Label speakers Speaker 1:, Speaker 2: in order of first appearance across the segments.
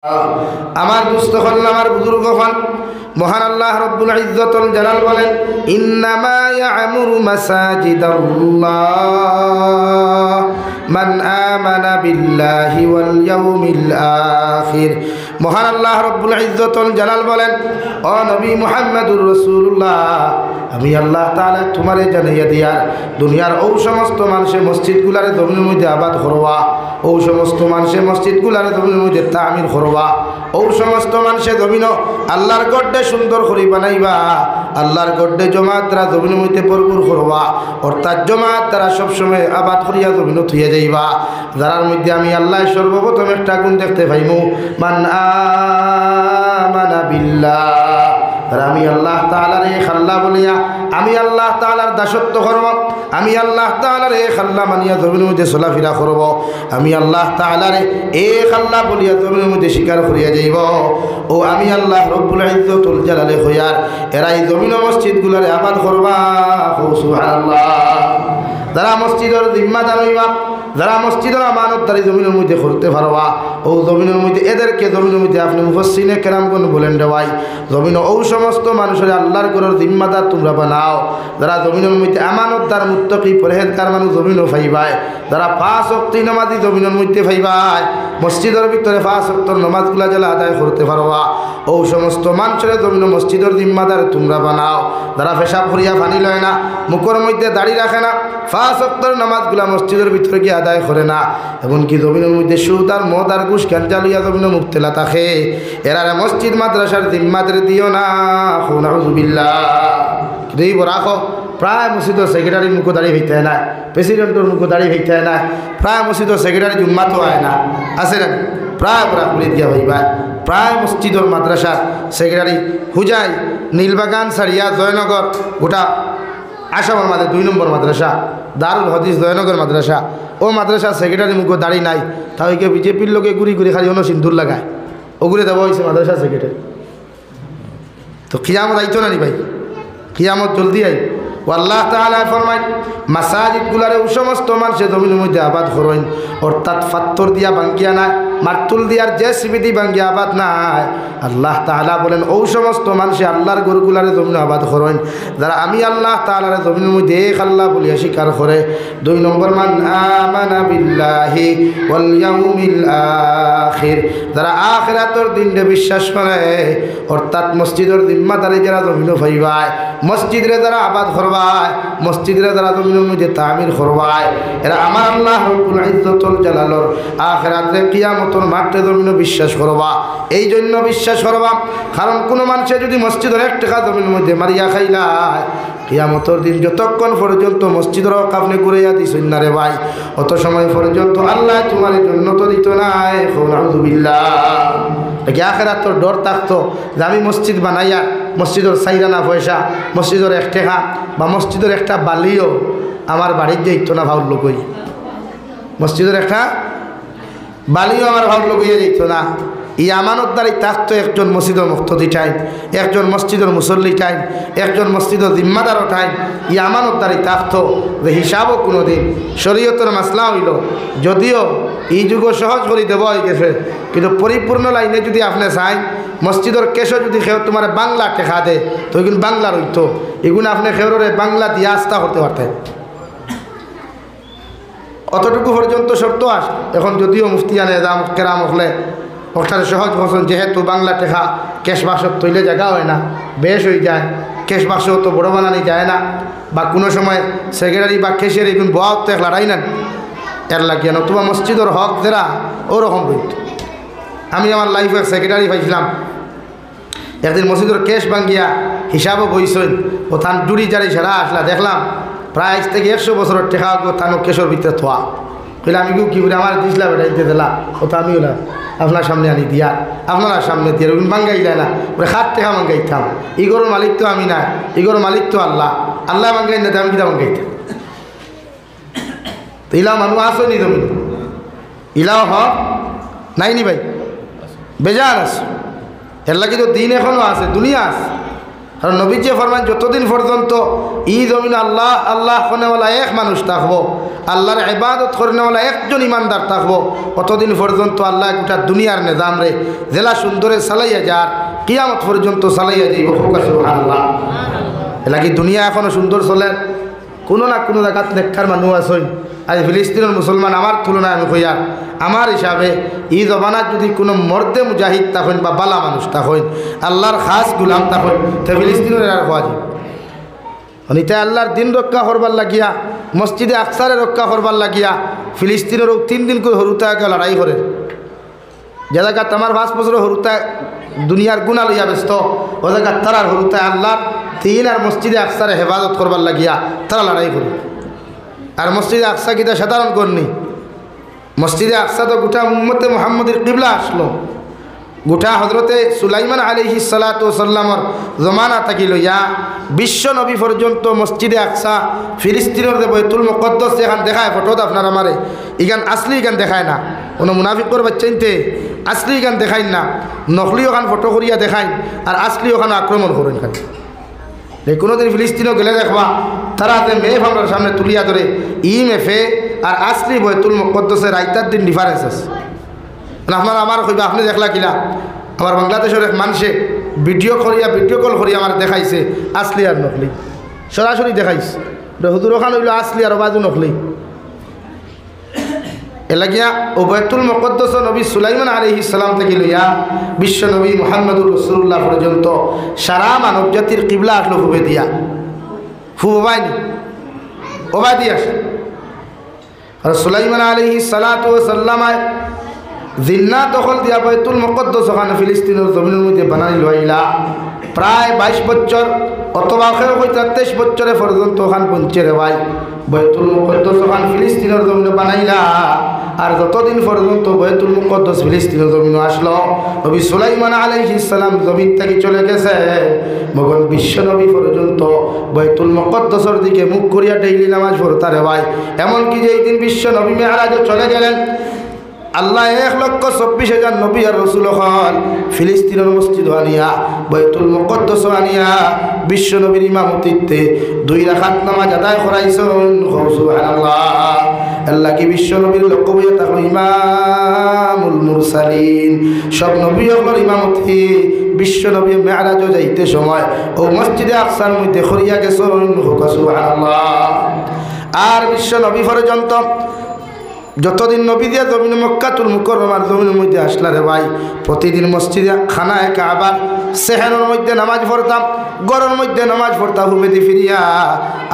Speaker 1: আমার দুস্থ হন, আমার বুজুর্গ হন, মহান আল্লাহ রব্বুল ইজ্জতুল জালাল বলেন, ইন্নামা ইয়ামুরু মাসাজিদাল্লাহ মান আমানা বিল্লাহি ওয়াল ইয়াউমিল আখির। মহান আল্লাহ রব্বুল ইজ্জতুল জালাল বলেন, ও নবী মুহাম্মদুর রাসূলুল্লাহ, আমি আল্লাহ তাআলা তোমারে জানাইয়া দিয়ার দুনিয়ার ও সমস্ত মানুষের মসজিদগুলারে জমিনের মধ্যে আবাদ করবা, ও সমস্ত মানুষের মসজিদগুলারে জমিনের মধ্যে তামির করবা, ও সমস্ত মানুষের জমিন আল্লাহর গড্ডে সুন্দর করে বানাইবা, আল্লাহর গড্ডে জমাত দ্বারা জমিনের মধ্যে ভরপুর করবা, অর্থাৎ জমাত দ্বারা সবসময় আবাদ করিয়া জমিন থুইয়া যাইবা। যারার মধ্যে আমি আল্লাহ সর্বপ্রথম একটা গুণ দেখতে পাইমু, মান আমানা বিল্লাহ, আমি আল্লাহ তাআলার এই খাল্লা বলিয়া আমি আল্লাহ তাআলার দাসত্ব করব, আমি আল্লাহ তাআলার এই খাল্লা মানিয়া জমিনের মধ্যে চলাফেরা করব, আমি আল্লাহ তাআলার এই খাল্লা বলিয়া জমিনের মধ্যে স্বীকার করিয়া যাইব, ও আমি আল্লাহ রব্বুল ইজ্জতুল জালালে হইয়ার এরাই জমিন মসজিদগুলারে আবাদ করবা। সুবহানাল্লাহ। যারা মসজিদের জিম্মাদার হইবা, যারা মসজিদের আমানতদারি জমিনের মধ্যে করতে পারবা, ও জমিনের মধ্যে এদেরকে জমিনের মধ্যে আপনি মুফাসসিরিনে কেরামগণ বলেন রে ভাই, জমিন ও সমস্ত মানুষের আল্লাহর ঘরের জিম্মাদার তোমরা বানাও। যারা জমিনের মধ্যে আমানতদার মুত্তাকি পরহেজগার মানুষ জমিনও পাইবায়, যারা 5 ওয়াক্ত নামাজি জমিনের মধ্যে পাইবায়, মসজিদের ভিতরে 5 ওয়াক্ত নামাজগুলা যারা আদায় করতে পারবা, ও সমস্ত মানুষের জমিন মসজিদের জিম্মাদার তোমরা বানাও। যারা পেশাব করিয়া পানি লয় না, মুখের মধ্যে দাড়ি রাখে না, 5 ওয়াক্তের নামাজগুলা মসজিদের ভিতরে গিয়ে আদায় করে না, এমনকি জমিনের মধ্যে সুদ আর মদ আর ঘুষ গাঞ্জা লইয়া জমিনে মুক্তেলা থাকে, এরারে মসজিদ মাদ্রাসার জিম্মাদের দিও না। নাউযুবিল্লাহ। কিন্তু রাখো প্রায় মসজিদের সেক্রেটারির মুখে দাঁড়িয়ে হইতে হয় না, প্রেসিডেন্টের মুখে দাঁড়িয়ে হইতে হয় না, প্রায় মসজিদের সেক্রেটারি জুম্মাতো হয় না, আছে না? প্রায় পুরা করে দিয়া ভাইবা, প্রায় মসজিদের মাদ্রাসার সেক্রেটারি হুজাই নীলবাগান সারিয়া জয়নগর গোটা আসামের মাঝে 2 নম্বর মাদ্রাসা দারুল হদিস জয়নগর মাদ্রাসা, ও মাদ্রাসার সেক্রেটারি মুখে দাঁড়িয়ে নাই, তাহলে বিজেপির লোকে ঘুরি ঘুরি খালি অন্য সিন্দুর লাগায়, ওগুলো দেওয়া হয়েছে মাদ্রাসার সেক্রেটারি। তো কিয়ামত আইতো না নি ভাই, কিয়ামত জলদি আই। ও আল্লাহ তাআলা ফরমায়, মাসাজিদগুলারে ও সমস্ত মানুষের জমিনের মধ্যে আবাদ করইন, অর্থাৎ পাথর দিয়া ভাঙ্গিয়া নাই, মার্তুল দিয়ার জেসিবি দি ভাঙ্গিয়া আবাদ নাই। আল্লাহ তাআলা বলেন, ও সমস্ত মানুষে আল্লাহর গরুগুলারে জমিন আবাদ করইন, যারা আমি আল্লাহ তাআলার জমিনের মধ্যে এক আল্লাহ বলিয়া স্বীকার করে। 2 নম্বর, মান আমানা বিল্লাহি ওয়াল ইয়াউমিল আখির, যারা আখিরাতের দিনে বিশ্বাস করে, অর্থাৎ মসজিদের জিম্মাদারি যারা জমিন পাইবায়, মসজিদরে যারা আবাদ করবায়, মসজিদরে যারা জমিনের মধ্যে তামির করবায়, এরা আমার আল্লাহ রব্বুল ইজ্জতুল জালালর আখিরাতে কিয়ামতের মাঠে জমিনে বিশ্বাস করবা। এই জন্য বিশ্বাস করবা কারণ কোনো মানুষে যদি মসজিদের 1 টাকা জমিনের মধ্যে মারিয়া খাইলায়, কিয়ামতের দিন যতক্ষণ পর্যন্ত মসজিদের হক আপনি ঘুরাইয়া দিছেন না রে ভাই, অত সময় পর্যন্ত আল্লাহ তোমার জন্য তো দিত নাই। নাউযুবিল্লাহ। কি আখিরাতের ডর থাকতো যে আমি মসজিদ বানাইয়া মসজিদের চাইরানা পয়সা, মসজিদের 1 টাকা বা মসজিদের একটা বালিও আমার বাড়ির যাইতো না ভাউর লোক, মসজিদের একটা বালিও আমার ভাউর লোক হইয়া যাইতো না। এই আমানতদারি থাকতো একজন মসজিদের মুক্তি টাইম, একজন মসজিদের মুসল্লি টাইম, একজন মসজিদের জিম্মাদারও টাইম। এই আমানতদারি থাকতো যে হিসাবও কোনো দিন শরীয়তের মাসলা হইল, যদিও এই যুগ সহজ করে দেওয়া হয়ে গেছে, কিন্তু পরিপূর্ণ লাইনে যদি আপনি চাই মসজিদের কেশও যদি কেউ তোমার বাংলা টেকা দেয় তো এগুলো বাংলার হইতো, এগুলো আপনি কেউরে বাংলা দিয়ে আস্থা করতে পারতেন। অতটুকু পর্যন্ত শর্ত আস। এখন যদিও মুফতিয়ানে দাম কেরাম হলে ওখানে সহজ বসন, যেহেতু বাংলা টেকা ক্যাশ বাক্সত তৈলে জায়গা হয় না, বেশ হয়ে যায়, ক্যাশ বাক্স তো বড় বানানি যায় না, বা কোনো সময় সেক্রেটারি বা ক্যাশের এগুলো বহাও তো এক লড়াই না এর লাগিয়ে, নতুবা মসজিদের হক যারা ওরকম বইত। আমি আমার লাইফের সেক্রেটারি পাইছিলাম, একদিন মসজিদের ক্যাশ ভাঙ্গিয়া হিসাবও বইছই, ও থান ডুরি জারি সেরা আসলা, দেখলাম প্রায় আজ থেকে 100 বছরের টেকা থানো কেশর ভিতরে থোয়া। কইলে আমি কি বলি আমার দিসলা বেটা দিতে দিলা, ও তো আমি ওলা আপনার সামনে আনি দিয়া, আপনারা সামনে দিয়ে ভাঙ্গাই যায় না, ওরা 7 টাকা ভাঙ্গাইতাম। ইগোর মালিক তো আমি না, ইগোর মালিক তো আল্লাহ, আল্লাহ ভাঙ্গাই না আমি কিনা ভাঙ্গাইতাম। তো ইলাও মানুষ আসো নি তুমি, ইলাও হক নাই নি ভাই, বেজার আস, এর লাগে তো দিন এখনও আছে, দুনিয়া আছে। কারণ নবীজি ফরমান যতদিন পর্যন্ত ই জমিন আল্লাহ আল্লাহ করেওয়ালা এক মানুষ থাকবো, আল্লাহর ইবাদত করেওয়ালা একজন ইমানদার থাকবো, অতদিন পর্যন্ত আল্লাহ গোটা দুনিয়ার নিজাম রে জেলা সুন্দরে চালাইয়া যার কিয়ামত পর্যন্ত চালাইয়া যাইব। সুবহানাল্লাহ। এলাকি দুনিয়া এখনো সুন্দর চলে, কোনো না কোনো জায়গাত নেককার মানুষ আছেন। আজ ফিলিস্তিনের মুসলমান আমার তুলনায় আমি কইয়া আমার হিসাবে এই জমানার যদি কোনো মর্দে মুজাহিদ থাকেন বা বালা মানুষ থাকেন, আল্লাহর খাস গুলাম থাকেন, তো ফিলিস্তিনের আর হওয়া যায় অনিতে আল্লাহর দিন রক্ষা করবার লাগিয়া, মসজিদে আকসারে রক্ষা করবার লাগিয়া ফিলিস্তিনেরও 3 দিন করে হরুতাকে লড়াই করে। যে জায়গাত আমার 5 বছর হরুতা দুনিয়ার গুণা লইয়া ব্যস্ত, ও জায়গাত তারার হরুতায় আল্লাহর দিন আর মসজিদে আকসারে হেফাজত করবার লাগিয়া তারা লড়াই করে। আর মসজিদে আকসা কিতা সাধারণ করনি, মসজিদে আকসা তো গোটা উম্মতে মুহাম্মদের কিবলা আসলো। গোটা হজরতে সুলাইমান আলাইহিস সালাতু ওয়াসাল্লামর জমানা থাকি লইয়া বিশ্ব নবী পর্যন্ত মসজিদে আকসা ফিলিস্তিনের যে বাইতুল মুকদ্দাস এখান দেখায় ফটোত আপনার আমারে ইগান আসলি ইগান দেখায় না, কোনো মুনাফিকর বাচ্চাইতে আসলি ইগান দেখায় না, নকলি ওখান ফটো করিয়া দেখায় আর আসলি ওখানে আক্রমণ করেন। খালি কোনোদিন ফিলিস্তিনও গেলে দেখবা তারা যে মেয়ে ভাবনার সামনে তুলিয়া ধরে ই মেফে আর আসলি বাইতুল মুকদ্দাসের রাইতার দিন ডিফারেন্স আছে। আপনার আমার কইবা আপনি দেখলা কিলা, আমার বাংলাদেশের এক মানুষে ভিডিও কল করিয়া আমার দেখাইছে আসলি আর নকলি, সরাসরি দেখাইছে হুজুর ওখান হইল আসলি আর বাজু নকলি। এলাকিয়া ও বাইতুল মুকদ্দাস নবী সুলাইমান আলাইহিস সালাম থেকে লইয়া বিশ্ব নবী মুহাম্মদুর রাসূলুল্লাহ পর্যন্ত সারা মানব জাতির কিবলা আসলো ফুবে দিয়া, ফুবাইনি ওবা দিয়া। আর সুলাইমান আলাইহিস সালাতু ওয়াসাল্লাম জিন্না দখল দিয়া বাইতুল মুকদ্দাস ওখানে ফিলিস্তিনের জমিনের মধ্যে বানাই লইলা প্রায় 22 বছর অথবা 23 বছরে পর্যন্ত ওখান পৌঁছে রে ভাই। বাইতুল মুকদ্দাস ওখান ফিলিস্তিনের জমিনে বানাইলা, আর যতদিন পর্যন্ত বাইতুল মুকদ্দাস ফিলিস্তিনের জমিনে আসলো, নবী সুলাইমান আলাইহিস সালাম জমিন থেকে চলে গেছে, মগন বিশ্ব নবী পর্যন্ত বাইতুল মুকদ্দাসের দিকে মুখ করিয়া ডেইলি নামাজ পড়তা রে ভাই। এমনকি যেই দিন বিশ্ব নবী মেরাজে চলে গেলেন, আল্লাহ 1,24,000 নবী আর রাসূল হল ফিলিস্তিনের মসজিদ আনিয়া বাইতুল মুকদ্দাস আনিয়া বিশ্ব নবীর ইমামতিতে 2 রাকাত নামাজ আদায় করাইছেন। সুবহানাল্লাহ। আল্লাহ কি বিশ্ব নবীর লক্ষ্য হইয়া থাকলো ইমামুল মুরসালিন, সব নবী হল ইমামতি। বিশ্ব নবী মেরাজে যাইতে সময় ও মসজিদে আকসার মধ্যে খরিয়া গেছেন। সুবহানাল্লাহ। আর বিশ্ব নবী পর্যন্ত যতদিন নবী দিয়া জমিন মক্কাতুল মুকাররমার জমিনের মধ্যে আসলা রে ভাই, প্রতিদিন মসজিদে খানায় কাবা সেহেনের মধ্যে নামাজ পড়তাম, গরের মধ্যে নামাজ পড়তাম হুবেদি ফিরিয়া,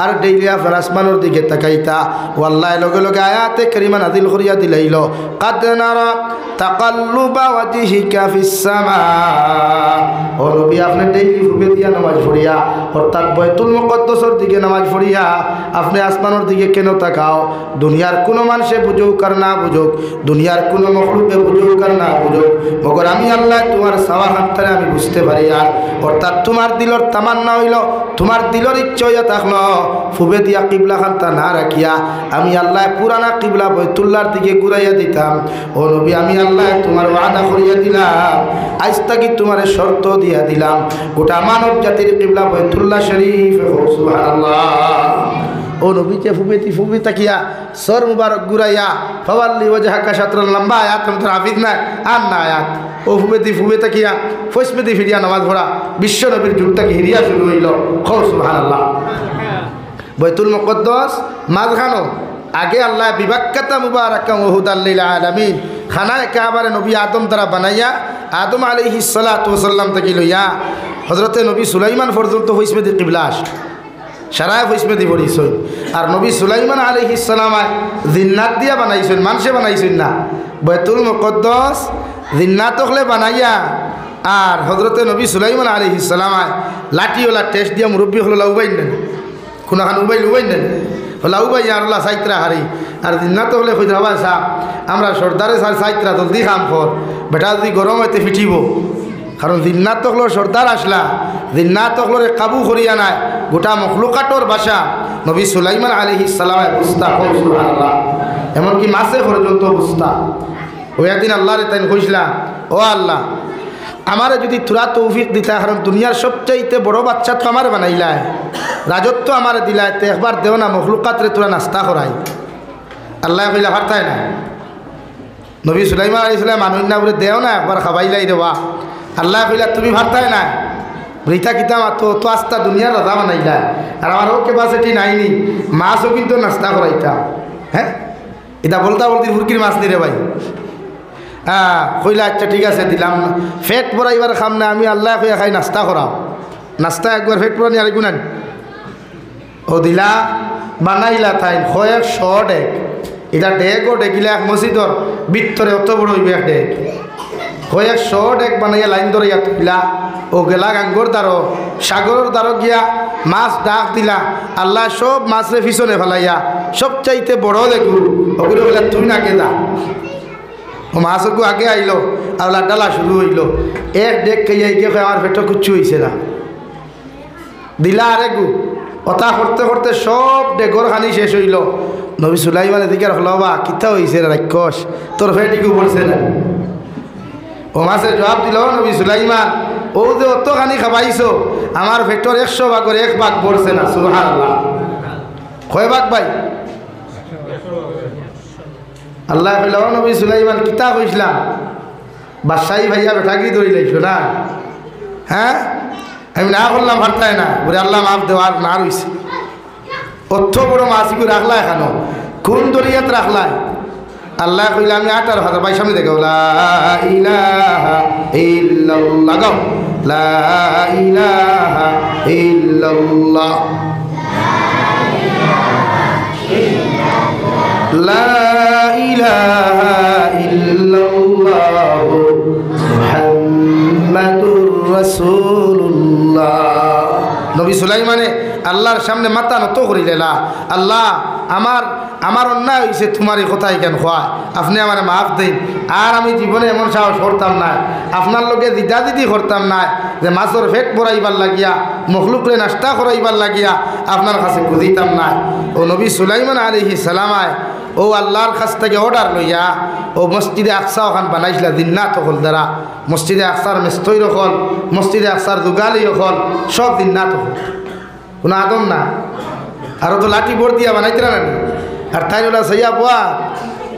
Speaker 1: আর ডেইলি আপনার আসমানের দিকে তাকাইতা। ওয়াল্লাহি লগে লগে আয়াতে কারিমা নাযিল করিয়া দিলাইল, কাদ নারা তাকাল্লুবা ওয়াজহিকা ফিস সামা। ও নবী আপনি ডেইলি হুবেদিয়া নামাজ পড়িয়া অর্থাৎ বাইতুল মুকদ্দাসের দিকে নামাজ পড়িয়া আপনি আসমানের দিকে কেন তাকাও? দুনিয়ার কোনো মানুষে বুঝুক আর না বুঝুক, দুনিয়ার কোনো মখলুকে বুঝুক আর না বুঝুক, মগর আমি আল্লাহ তোমার সাওয়া হাতটারে আমি বুঝতে পারি। আর অর্থাৎ তোমার দিলর তামান্না হইল, তোমার দিলর ইচ্ছা হইয়া থাকলো ফুবে দিয়া কিবলা খানটা না রাখিয়া আমি আল্লাহ পুরানা কিবলা বাইতুল্লাহর দিকে ঘুরাইয়া দিতাম। ও নবী আমি আল্লাহ তোমার ওয়াদা করিয়া দিলাম, আজ তাকি তোমার শর্ত দিয়া দিলাম, গোটা মানব জাতির কিবলা বাইতুল্লাহ শরীফ। সুবহানাল্লাহ। ও নবীকে ফুবে তাকিয়া সর মুবারক গুরাইয়া ফওয়াল্লি ওয়াজহাকা শাতরাল লম্বা আয়াত তোমার হাফিজ না আর না আয়াত। ও ফুবে তাকিয়া ফসমেদি ফিরিয়া নামাজ পড়া বিশ্ব নবীর যুগটাকে হিরিয়া শুরু হইল। সুবহানাল্লাহ। বাইতুল মুকদ্দাস মাঝখানো আগে আল্লাহ বিবাক্কাতা মুবারাকা ওয়া হুদাল লিল আলামিন খানায়ে কাবারে নবী আদম দ্বারা বানাইয়া আদম আলাইহিস সালাতু ওয়াস সালাম থেকে লইয়া হযরতে নবী সুলাইমান পর্যন্ত ফসমেদি কিবলা সারায় ফসমেদি পড়িছেন। আর নবী সুলাইমান আলাইহিস সালামায় জিন্নাত দিয়া বানাইছেন, মানুষে বানাইছেন না। বাইতুল মুকদ্দাস জিন্নাত হলে বানাইয়া আর হযরতে নবী সুলাইমান আলাইহিস সালামায় লাঠিওয়ালা টেস্ট দিয়া মুরব্বী হলো লাউবাইন নেন, কোনখান উবাইন নেন লাউবাই আর আল্লাহ সাইত্রা হারি। আর জিন্নাত হলে কই যাবা সা আমরা সর্দারে সার সাইত্রা জলদি খাম কর, বেটা যদি গরম হইতে ফিটিব। কারণ জিন্নাত হলো সর্দার আসলা, জিন্নাত হলরে কাবু করিয়া নাই গোটা মখলুকাটর বাসা নবী সুলাইমান আলাইহিস সালামের বুঝতা। সুবহানাল্লাহ। এমনকি মাছে পর্যন্ত বুঝতা। ওই একদিন আল্লাহরে তাই কইছিলা, ও আল্লাহ আমারে যদি তোরা তৌফিক দিতা, কারণ দুনিয়ার সবচাইতে বড় বাচ্চা তো আমার বানাইলাই, রাজত্ব আমার দিলাই, তো একবার দেও না মখলুকাতরে তোরা নাস্তা করাই। আল্লাহ কইলা ভারতাই না, নবী সুলাইমান আলাইহিস সালাম মানুষ না বলে দেও না একবার খাবাইলাই দেওয়া। আল্লাহ কইলা তুমি ভারতাই না রিতা কিতা তো তো আস্তা দুনিয়ার রাজা বানাইলা, আর আমার ও ক্যাপাসিটি নাইনি, মাছও কিন্তু নাস্তা করাইতা। হ্যাঁ, এটা বলতা বলতি হুরকির মাছ নি রে ভাই। হ্যাঁ কইলা আচ্ছা ঠিক আছে দিলাম, ফেট পরাইবার খাম না আমি, আল্লাহ কইয়া খাই নাস্তা করাও। নাস্তা একবার ফেট পরানি আর গুনান ও দিলা বানাইলা তাই কয়েক শো ডেক, এটা ডেকও ডেকিলা এক মসজিদর ভিতরে অত বড় হইবে এক ডেক, কয়েক শো ডেক বানাইয়া লাইন ধরিয়া তুলিলা। ও গেলা গাঙ্গর দ্বারো সাগরের দ্বারো গিয়া মাছ ডাক দিলা, আল্লাহ সব মাছরে পিছনে ফেলাইয়া সবচাইতে বড় দেখু ওগুলো বলে তুই না কেদা। ও মাছকু আগে আইলো আর ডালা শুরু হইল, এক ডেক খাইয়া গিয়ে আমার পেটে কুচ্ছু হয়েছে না, দিলা আরেকু কথা করতে করতে সব ডেগর খানি শেষ হইল। নবী সুলাইমান এদিকে রাখল বা কিতা হয়েছে রাক্ষস তোর ফেটিকু পড়ছে না। ও মাছের জবাব দিল নবী সুলাইমান, ও যে অত খানি খাবাইছো আমার পেটর 100 ভাগের 1 ভাগ পড়ছে না। সুবহানাল্লাহ, কয় ভাগ ভাই? আল্লাহ কইল নবী সুলাইমান কিতা কইছিলাম, বাদশাহী ভাইয়া বেটাকি ধরি লাইছো না। হ্যাঁ আমি না করলাম ভারতায় না, বলে আল্লাহ মাফ দেওয়ার না রইছে। অত বড় মাছগুলো রাখলা এখানো কোন দরিয়াত রাখলাই? আল্লাহ কইলে আমি 18,000 ভাই সামনে দেখো লা ইলাহা ইল্লাল্লাহ, গাও লা ইলাহা ইল্লাল্লাহ, লা ইলাহা ইল্লাল্লাহ মুহাম্মাদুর রাসূলুল্লাহ। নবী সুলাইমানে আল্লাহর সামনে মাথা নত করিলেলা, আল্লাহ আমার অন্যায় হয়েছে, তোমার এই কথাই কেন খোয়ায়, আপনি আমার মাফ দিন। আর আমি জীবনে এমন সাহস করতাম না, আপনার লোকে দিদি করতাম না যে মাছের ফেট পরাইবার লাগিয়া মখলুকরে নাস্তা করাইবার লাগিয়া আপনার কাছে খুঁজিতাম না। ও নবী সুলাইমান আলাইহিস সালামায় ও আল্লাহর কাছ থেকে অর্ডার লইয়া ও মসজিদে আকসা ওখান বানাইছিল দিননাথ হল দ্বারা, মসজিদে আকসার মেস্তৈর হল, মসজিদে আকসার দুগালি হল, সব দিননাথ হল, কোনো আদম না। আরও তো লাঠি বোর দিয়া বানাইতে না, আর তাই ওরা সইয়া পোয়া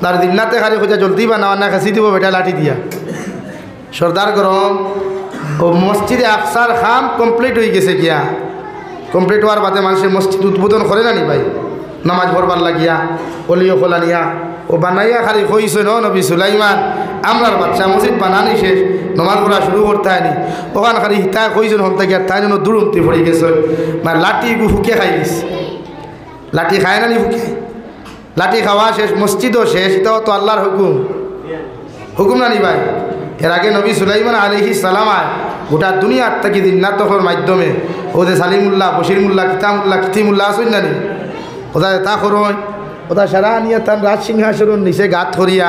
Speaker 1: তার দিননাথে খালি খোঁজা জলদি বানাওয়া না খাসি দিব বেটা লাঠি দিয়া। সর্দার গরম ও মসজিদে আকসার খাম কমপ্লিট হয়ে গেছে গিয়া, কমপ্লিট হওয়ার বাদে মানুষের মসজিদ উদ্বোধন করে না নি ভাই, নামাজ পড়বার লাগিয়া অলিও খোলা নিয়া ও বানাইয়া খালি কইছে নবী সুলাইমান আমরার বাচ্চা মসজিদ বানানি শেষ, নমাজ পড়া শুরু করতে হয়নি, ওখানে খালি হিতায় কইজন হল থেকে তাই জন্য দুরুমতি পড়ে গেছে, মানে লাঠি ফুকে খাই দিছে। লাঠি খায় না নি ফুকে, লাঠি খাওয়া শেষ, মসজিদও শেষ, এটাও তো আল্লাহর হুকুম না নি ভাই। এর আগে নবী সুলাইমান আলাইহিস সালামায় গোটা দুনিয়ার থেকে দিননাথের মাধ্যমে ওদের সালিমুল্লাহ, বশিরমুল্লাহ, কিতিমুল্লাহ আসুন না নি, ওদের তা করুন, ওদের সারা নিয়ে তার রাজ সিংহাসন নিচে গাত করিয়া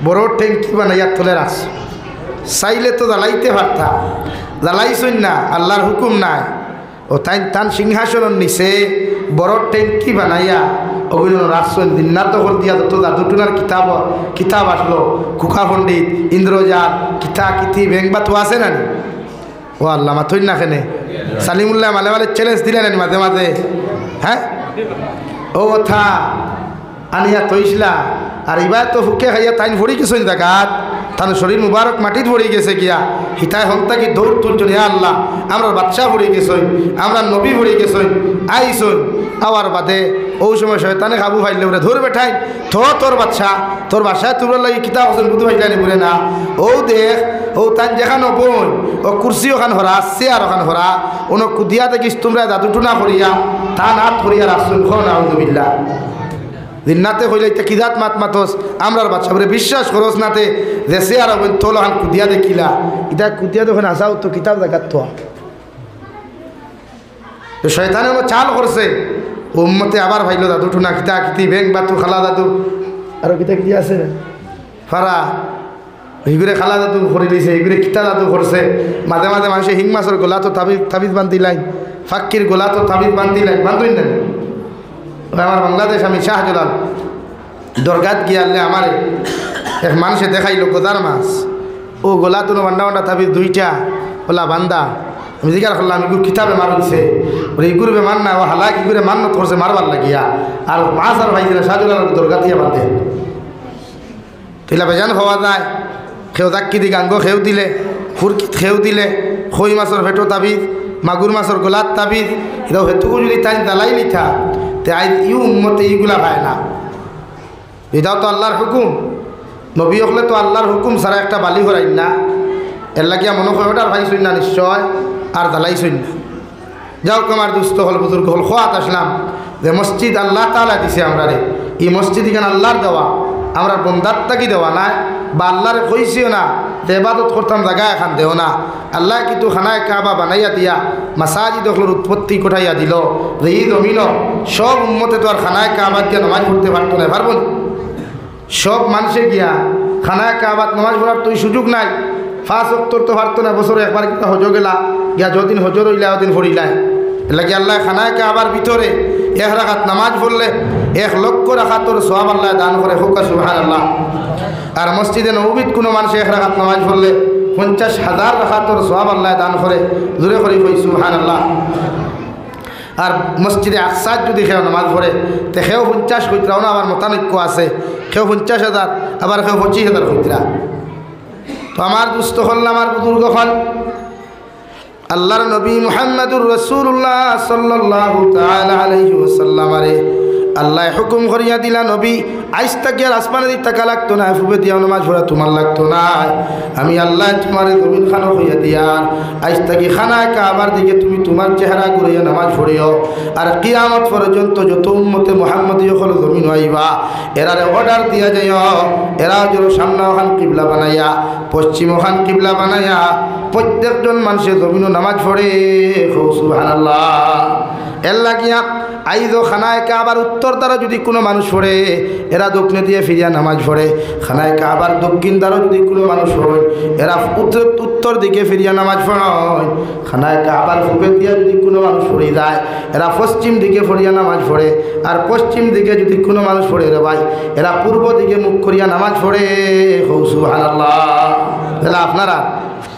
Speaker 1: বড় ট্যাঙ্কি বানাইয়া তোলে রাস, চাইলে তো জ্বালাইতে পারতা, জ্বালাইছই না, আল্লাহর হুকুম নাই। ও তাই তান সিংহাসন নিচে বড় ট্যাঙ্কি বানাইয়া অভিনয় রাসন দিননাথ হল দিয়া তো জাদুটুনার কিতাব আসলো, খুকা পণ্ডিত, ইন্দ্রজাল, কিতি ব্যাংবা তো আছে না। ও আল্লাহ মাথই না কেনে সালিমুল্লাহ মালে মালে চ্যালেঞ্জ দিলেন মাঝে মাঝে। হ্যাঁ ও কথা আনিয়া তৈসলা, আর এবার তো ফুকে খাইয়া তাইন ভরি কিছু জায়গাত তার শরীর মুবারক মাটিত ভরে গেছে গিয়া, হিতায় হন্তা কি দৌড় তুলছেন, হে আল্লাহ আমরা বাচ্চা ভরে গেছই, আমরা নবী ভরে গেছই, আইসই আবার বাদে ও সময় শয়তানে খাবু ফাইলে ওরা ধরবে ঠাই তোর বাচ্চা তোর বাসায় তোর লাগে কিতাব হোসেন বুধু ফাইলানি বলে না। ও দেখ ও তান যেখানে বোন ও কুর্সি ওখান হরা, চেয়ার ওখান হরা, ওনো কুদিয়া দেখিস তোমরা দাদুটুনা করিয়া তা নাথ করিয়া রাসুল খন আউযুবিল্লাহ। দিননাথে হইলে কিদাত মাতোস আমরার বাচ্চা বলে বিশ্বাস করস নাতে যে চেয়ার হবেন তোল ওখান কুদিয়া দেখিলা, এটা কুদিয়া তখন আসাও তো কিতাব দেখাত তো শয়তানে ওনো চাল করছে। উম্মতে আবার ভাইল দাদুটুনা কিতি ব্যাংক বাতু খালা দাদু আরো কিতা আছে ফারা এইগুলো খালা দাদু করে দিয়েছে, এইগুলো কিতা দাদু করছে। মাঝে মাঝে মানুষের হিং মাছের গোলা তো তাবিজ বান্ধি লাইন, ফাক্কির গোলা তো তাবিজ বান্ধি লাইন, বান্ধুই না। আমার বাংলাদেশ আমি শাহজালাল দরগাত গিয়ে আনলে আমার এক মানুষে দেখাইল গোদার মাছ, ও গোলা তো বান্ডা বান্ডা তাবি দুইটা ওলা বান্দা আমি জিজ্ঞাসা করলাম এগুলো কিতাবে মারছে ওর এইগুলো বেমান না ও হালা কি করে মান্য করছে মারবার লাগিয়া আর মাছ আর ভাইজিরা সাজুল দরগা দিয়ে বাঁধে তিলা বেজান খাওয়া যায় খেউ দাক্কি দি গাঙ্গ খেউ দিলে ফুরকিত খেউ দিলে খই মাছের ভেটো তাবিজ মাগুর মাছের গোলাত তাবিজ এটাও হেতুকু যদি তাই দালাই লিখা তে আই ইউ উম্মতে এইগুলা পায় না এটাও তো আল্লাহর হুকুম নবী হলে তো আল্লাহর হুকুম ছাড়া একটা বালি হরাই না এর লাগিয়া মনে হয় ওটার ভাই শুন না নিশ্চয় আর দালাই শুন না যাও আমার দুস্থ হল বুজুর্গ হল খোয়াত আসলাম যে মসজিদ আল্লাহ তাআলা দিছে আমরা রে এই মসজিদ এখানে আল্লাহর দেওয়া আমরা বন্দাত্তাকি দেওয়া নাই বা আল্লাহরে কইছিও না যে ইবাদত করতাম জায়গা এখান দেও না আল্লাহ কিন্তু খানায় কাবা বানাইয়া দিয়া মাসাজিদ হলোর উৎপত্তি কোঠাইয়া দিল যে এই জমিন সব উম্মতে তো আর খানায় কাবা দিয়া নামাজ পড়তে পারতো না পারবো না সব মানুষে গিয়া খানায় কাবাত নামাজ পড়ার তুই সুযোগ নাই 5 ওয়াক্ত তো পারতো না বছরে একবার কিনা হজ গেলা গিয়া যদিন হজর হইলা ওদিন ফরিলাই লাগে আল্লাহ খানায় কাবার ভিতরে 1 রাকাত নামাজ পড়লে 1 লক্ষ রাকাতের সওয়াব আল্লাহ দান করে হোক সুবহানাল্লাহ আর মসজিদে নববীত কোনো মানুষ 1 রাকাত নামাজ পড়লে 50,000 রাকাতের সওয়াব আল্লাহ দান করে জোরে করে কই সুবহানাল্লাহ আর মসজিদে আকসাদ যদি কেউ নামাজ পড়ে তো সেও 50 কইতরাও না আবার মতানৈক্য আছে কেউ 50,000 আবার কেউ 25,000 কইতরা তো আমার দুস্থ হল আমার বুজুর্গ হল আল্লাহর নবী মুহাম্মদুর রাসূলুল্লাহ সাল্লাল্লাহু তাআলা আলাইহি ওয়াসাল্লাম আরে আল্লাহ হুকুম করিয়া দিলা নবী আইজ তাকে আর আসমানে দিক টাকা লাগতো না ফুবে দিয়া নামাজ পড়া তোমার লাগতো না আমি আল্লাহ তোমার জমিন খানো হইয়া দিয়া আইজ তাকে খানায় কাবার দিকে তুমি তোমার চেহারা ঘুরিয়া নামাজ পড়িও আর কিয়ামত পর্যন্ত যত উম্মতে মুহাম্মদীয় হল জমিন আইবা এরারে অর্ডার দিয়া যাইও এরা যেন সামনে ওখান কিবলা বানাইয়া পশ্চিম ওখান কিবলা বানাইয়া প্রত্যেকজন মানুষের জমিনও নামাজ পড়ে সুবহানাল্লাহ এর লাগিয়া আইজো খানায় কাবার উত্তর দ্বারা যদি কোনো মানুষ পড়ে এরা দক্ষিণে দিয়ে ফিরিয়া নামাজ পড়ে খানায় কাবার দক্ষিণ দ্বারা যদি কোনো মানুষ পড়ে এরা উত্তর দিকে ফিরিয়া নামাজ পড়ে খানায় কাবার ফুকে দিয়া যদি কোনো মানুষ পড়ে যায় এরা পশ্চিম দিকে ফিরিয়া নামাজ পড়ে আর পশ্চিম দিকে যদি কোনো মানুষ পড়ে রে ভাই এরা পূর্ব দিকে মুখ করিয়া নামাজ পড়ে সুবহানাল্লাহ তাহলে আপনারা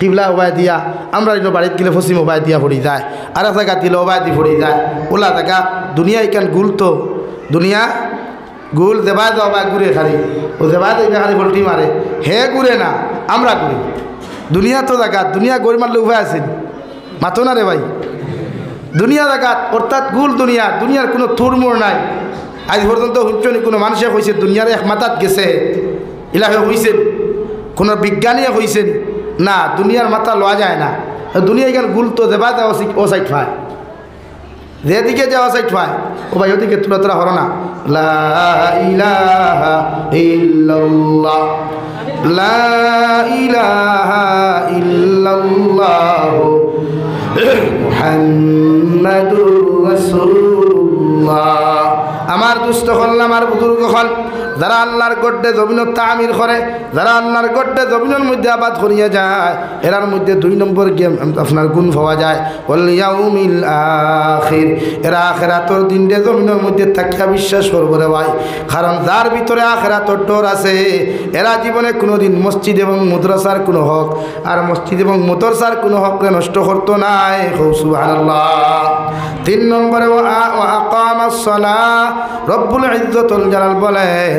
Speaker 1: কিবলা উবায় দিয়া আমরা বাড়িতে গেলে পশ্চিম উবায় দিয়া পড়ি যায় আর এক জায়গা দিলে উবায় দিয়ে পড়ি যায় ওলা জায়গা দুনিয়া ইকান গুল তো দুনিয়া গুল দেবায় দেওয়া ঘুরে খালি ও দেবায় দেবে খালি ভোল্টি মারে হে ঘুরে না আমরা ঘুরি দুনিয়া তো জায়গা দুনিয়া গড়ি মারলে উপায় আছে মাতো না রে ভাই দুনিয়া জায়গা অর্থাৎ গুল দুনিয়া দুনিয়ার কোনো থুরমুর নাই আজ পর্যন্ত হুঞ্চনি কোনো মানুষে হয়েছে দুনিয়ার এক মাথাত গেছে ইলাহে হয়েছেন কোনো বিজ্ঞানী হয়েছেন না দুনিয়ার মাথা লওয়া যায় না দুনিয়া এখানে গুল তো দেবা দেওয়া ও সাইড পায় যেদিকে যাওয়া সাইড পায় ও ভাই ওদিকে তুলা তোরা হলো না লা ইলাহা ইল্লাল্লাহ লা ইলাহা ইল্লাল্লাহ মুহাম্মাদুর রাসূলুল্লাহ আমার দুস্থ হল আমার বুজুর্গ হল যারা আল্লাহর গড্ডে জমিনের তামির করে যারা আল্লাহর গড্ডে জমিনের মধ্যে আবাদ করিয়া যায় এরার মধ্যে 2 নম্বর গেম আপনার গুণ পাওয়া যায় ওয়াল ইয়াউমিল আখির এরা আখিরাতের দিনে জমিনের মধ্যে তাকিয়া বিশ্বাস করবে রে ভাই কারণ যার ভিতরে আখিরাতের ডর আছে এরা জীবনে কোনোদিন মসজিদ এবং মাদ্রাসার কোনো হক আর মসজিদ এবং মাদ্রাসার কোনো হককে নষ্ট করতো নাই সুবহানাল্লাহ 3 নম্বরে ওয়া আকামাস সালাহ রব্বুল ইজ্জতুল জালাল বলেন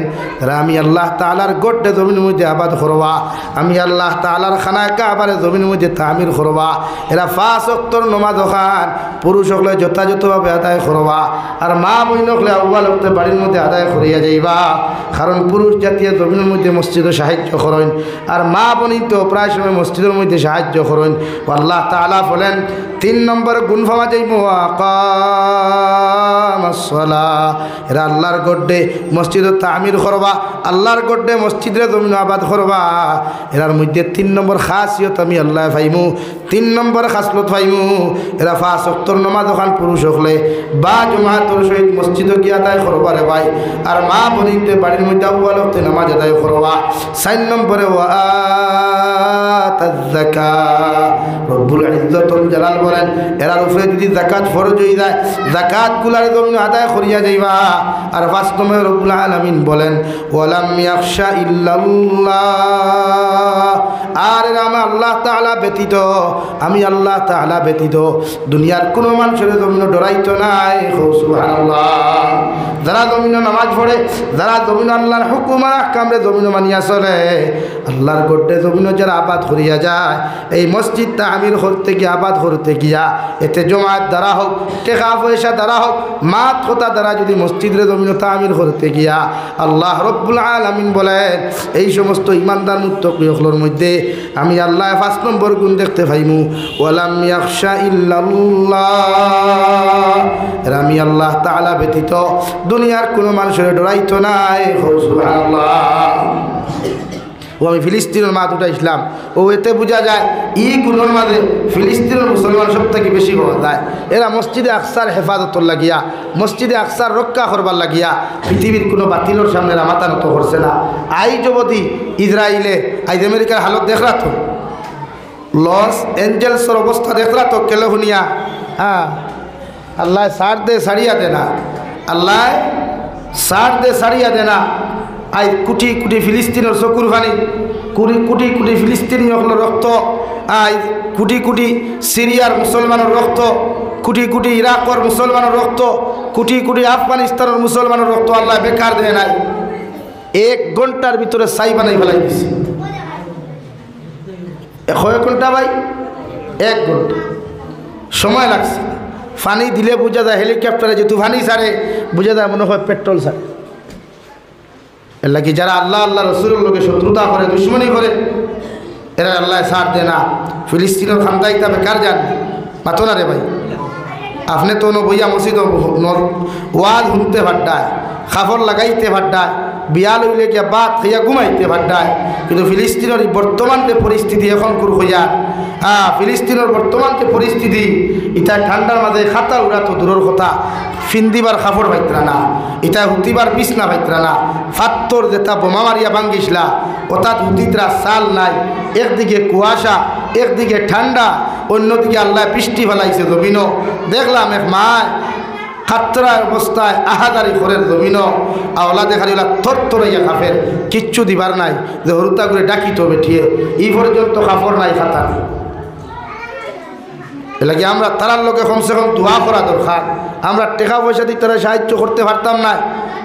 Speaker 1: আমি আল্লাহ তাআলার গড্ডে জমিনের মধ্যে আবাদ করবা আমি আল্লাহ তাআলার খানায় কাবার জমিনের মধ্যে তামির করবা এরা 5 ওয়াক্তের নামাজ খান পুরুষ হলে যথাযথভাবে আদায় করবা আর মা বোন হলে আউয়াল ওয়াক্তে বাড়ির মধ্যে আদায় করিয়া যাইবা কারণ পুরুষ জাতীয় জমিনের মধ্যে মসজিদে সাহায্য করেন আর মা বোনই তো প্রায় সময় মসজিদের মধ্যে সাহায্য করেন আল্লাহ তাআলা বলেন 3 নম্বর গুণ পাওয়া যাইব আকামাস সালাহ এরা আল্লাহর গড্ডে মসজিদে তামির করবা আল্লাহর গড্ডে মসজিদে জমিন আবাদ করবা এরার মধ্যে 3 নম্বর খাসিয়ত আমি আল্লাহ পাইমু 3 নম্বর খাসলত পাইমু এরা 5 ওয়াক্তের নামাজ খান পুরুষ হলে বা জমাতের সহিত মসজিদে গিয়ে আদায় করবা রে ভাই আর মা বোনিতে বাড়ির মধ্যে আউয়াল ওয়াক্তে নামাজ আদায় করবা 4 নম্বরে ওয়া আতাজ যাকাত রব্বুল ইজ্জতুল জালাল বলেন এরার উপরে যদি যাকাত ফরজ হয়ে যায় যাকাত গুলার জমিন আদায় করিয়া যাইবা আর 5 নম্বরে রব্বুল আলামিন বলেন ওয়ালাম ইয়াখশা ইল্লাল্লাহ, আর আমি আল্লাহ তাআলা ব্যতীত, আমি আল্লাহ তাআলা ব্যতীত দুনিয়ার কোনো মানুষের জমিন ডরাইতো নাই। সুবহানাল্লাহ। যারা জমিন নামাজ পড়ে, যারা জমিন আল্লাহর হুকুম আর আহকামরে জমিন মানিয়া চলে, আল্লাহর গড়ে জমিন যারা আবাদ করিয়া যায়, এই মসজিদটা আমির করতে গিয়া আবাদ করতে গিয়া এতে জমায়েত দ্বারা হোক, টাকা পয়সা দ্বারা হোক, মাত কথা দ্বারা যদি মসজিদের জমিন তামির করতে গিয়া আল্লাহ রব্বুল আলামিন বলেন এই সমস্ত ইমানদার মুত্তাকিগুলোর মধ্যে আমি আল্লাহ 5 নম্বর গুণ দেখতে পাইমু ওয়ালাম ইয়াখশা ইল্লাল্লাহ, আমি আল্লাহ তাআলা ব্যতীত দুনিয়ার কোনো মানুষের ডরাইতো নাই। সুবহানাল্লাহ। ও আমি ফিলিস্তিনের মাত উঠাইছিলাম, ও এতে বোঝা যায় ই গুণের মাঝে ফিলিস্তিনের মুসলমান সব থেকে বেশি পাওয়া যায়। এরা মসজিদে আকসার হেফাজতর লাগিয়া, মসজিদে আকসার রক্ষা করবার লাগিয়া পৃথিবীর কোনো বাতিলের সামনে এরা মাথা নত করছে না। আইজ অবধি ইসরায়েলে, আইজ আমেরিকার হালত দেখরা তো, লস এঞ্জেলসের অবস্থা দেখরা তো, ক্যালিফোর্নিয়া, হ্যাঁ, আল্লাহ সার দে সারিয়া দে না, আল্লাহ সার দে সারিয়া দে না। আই কোটি কোটি ফিলিস্তিনের চকুর পানি, কোটি কোটি ফিলিস্তিনি রক্ত, আই কোটি কোটি সিরিয়ার মুসলমানের রক্ত, কোটি কোটি ইরাকর মুসলমানের রক্ত, কোটি কোটি আফগানিস্তানের মুসলমানের রক্ত আল্লাহ বেকার দেয় নাই। 1 ঘন্টার ভিতরে ছাই বানাই ফেলাই দিছে। কয় ঘন্টা ভাই? 1 ঘন্টা সময় লাগছে। পানি দিলে বোঝা যায়, হেলিকপ্টারে যেহেতু পানি ছাড়ে বোঝা যায় মনে হয় পেট্রোল ছাড়ে। এর লাগি যারা আল্লাহ আল্লাহ রসুলের লোকে শত্রুতা করে, দুশ্মনী করে, এরা আল্লাহ ছাড় দেয় না। ফিলিস্তিনের খান্দাইতা বেকার যান মাতো না রে ভাই। আপনি তো বইয়া মসজিদ ওয়াজ শুনতে ভাড্ডায়, খাফর লাগাইতে ভাড্ডায়, বিয়া লইলে গিয়া বাদ খাইয়া ঘুমাইতে ভাড্ডায়, কিন্তু ফিলিস্তিনের বর্তমান যে পরিস্থিতি এখন কুর হইয়া, হ্যাঁ, ফিলিস্তিনের বর্তমান যে পরিস্থিতি, ইটা ঠান্ডার মাঝে খাতা উড়া তো দূরের কথা, ফিন্দিবার খাফর ভাইতরা না, ইটা হুতিবার বিছনা ভাইতরা না, ফাত্তর যেটা বোমা মারিয়া ভাঙ্গিসলা অর্থাৎ হুতিতরা সাল নাই। একদিকে কুয়াশা, একদিকে ঠান্ডা, অন্যদিকে আল্লাহ বৃষ্টি ফেলাইছে জমিন। দেখলাম এক মায় খাতরা অবস্থায় আহাদারি ঘরের জমিন, আওলা দেখারিলা থরথরাইয়া খাফের, কিচ্ছু দিবার নাই, যে হরুতা করে ডাকিত বেঠিয়ে এই পর্যন্ত খাফর নাই, খাতা নেই। এলাকি আমরা তারার লোকে কমসে কম দোয়া করা দরকার। আমরা টাকা পয়সা দিয়ে তারা সাহায্য করতে পারতাম না,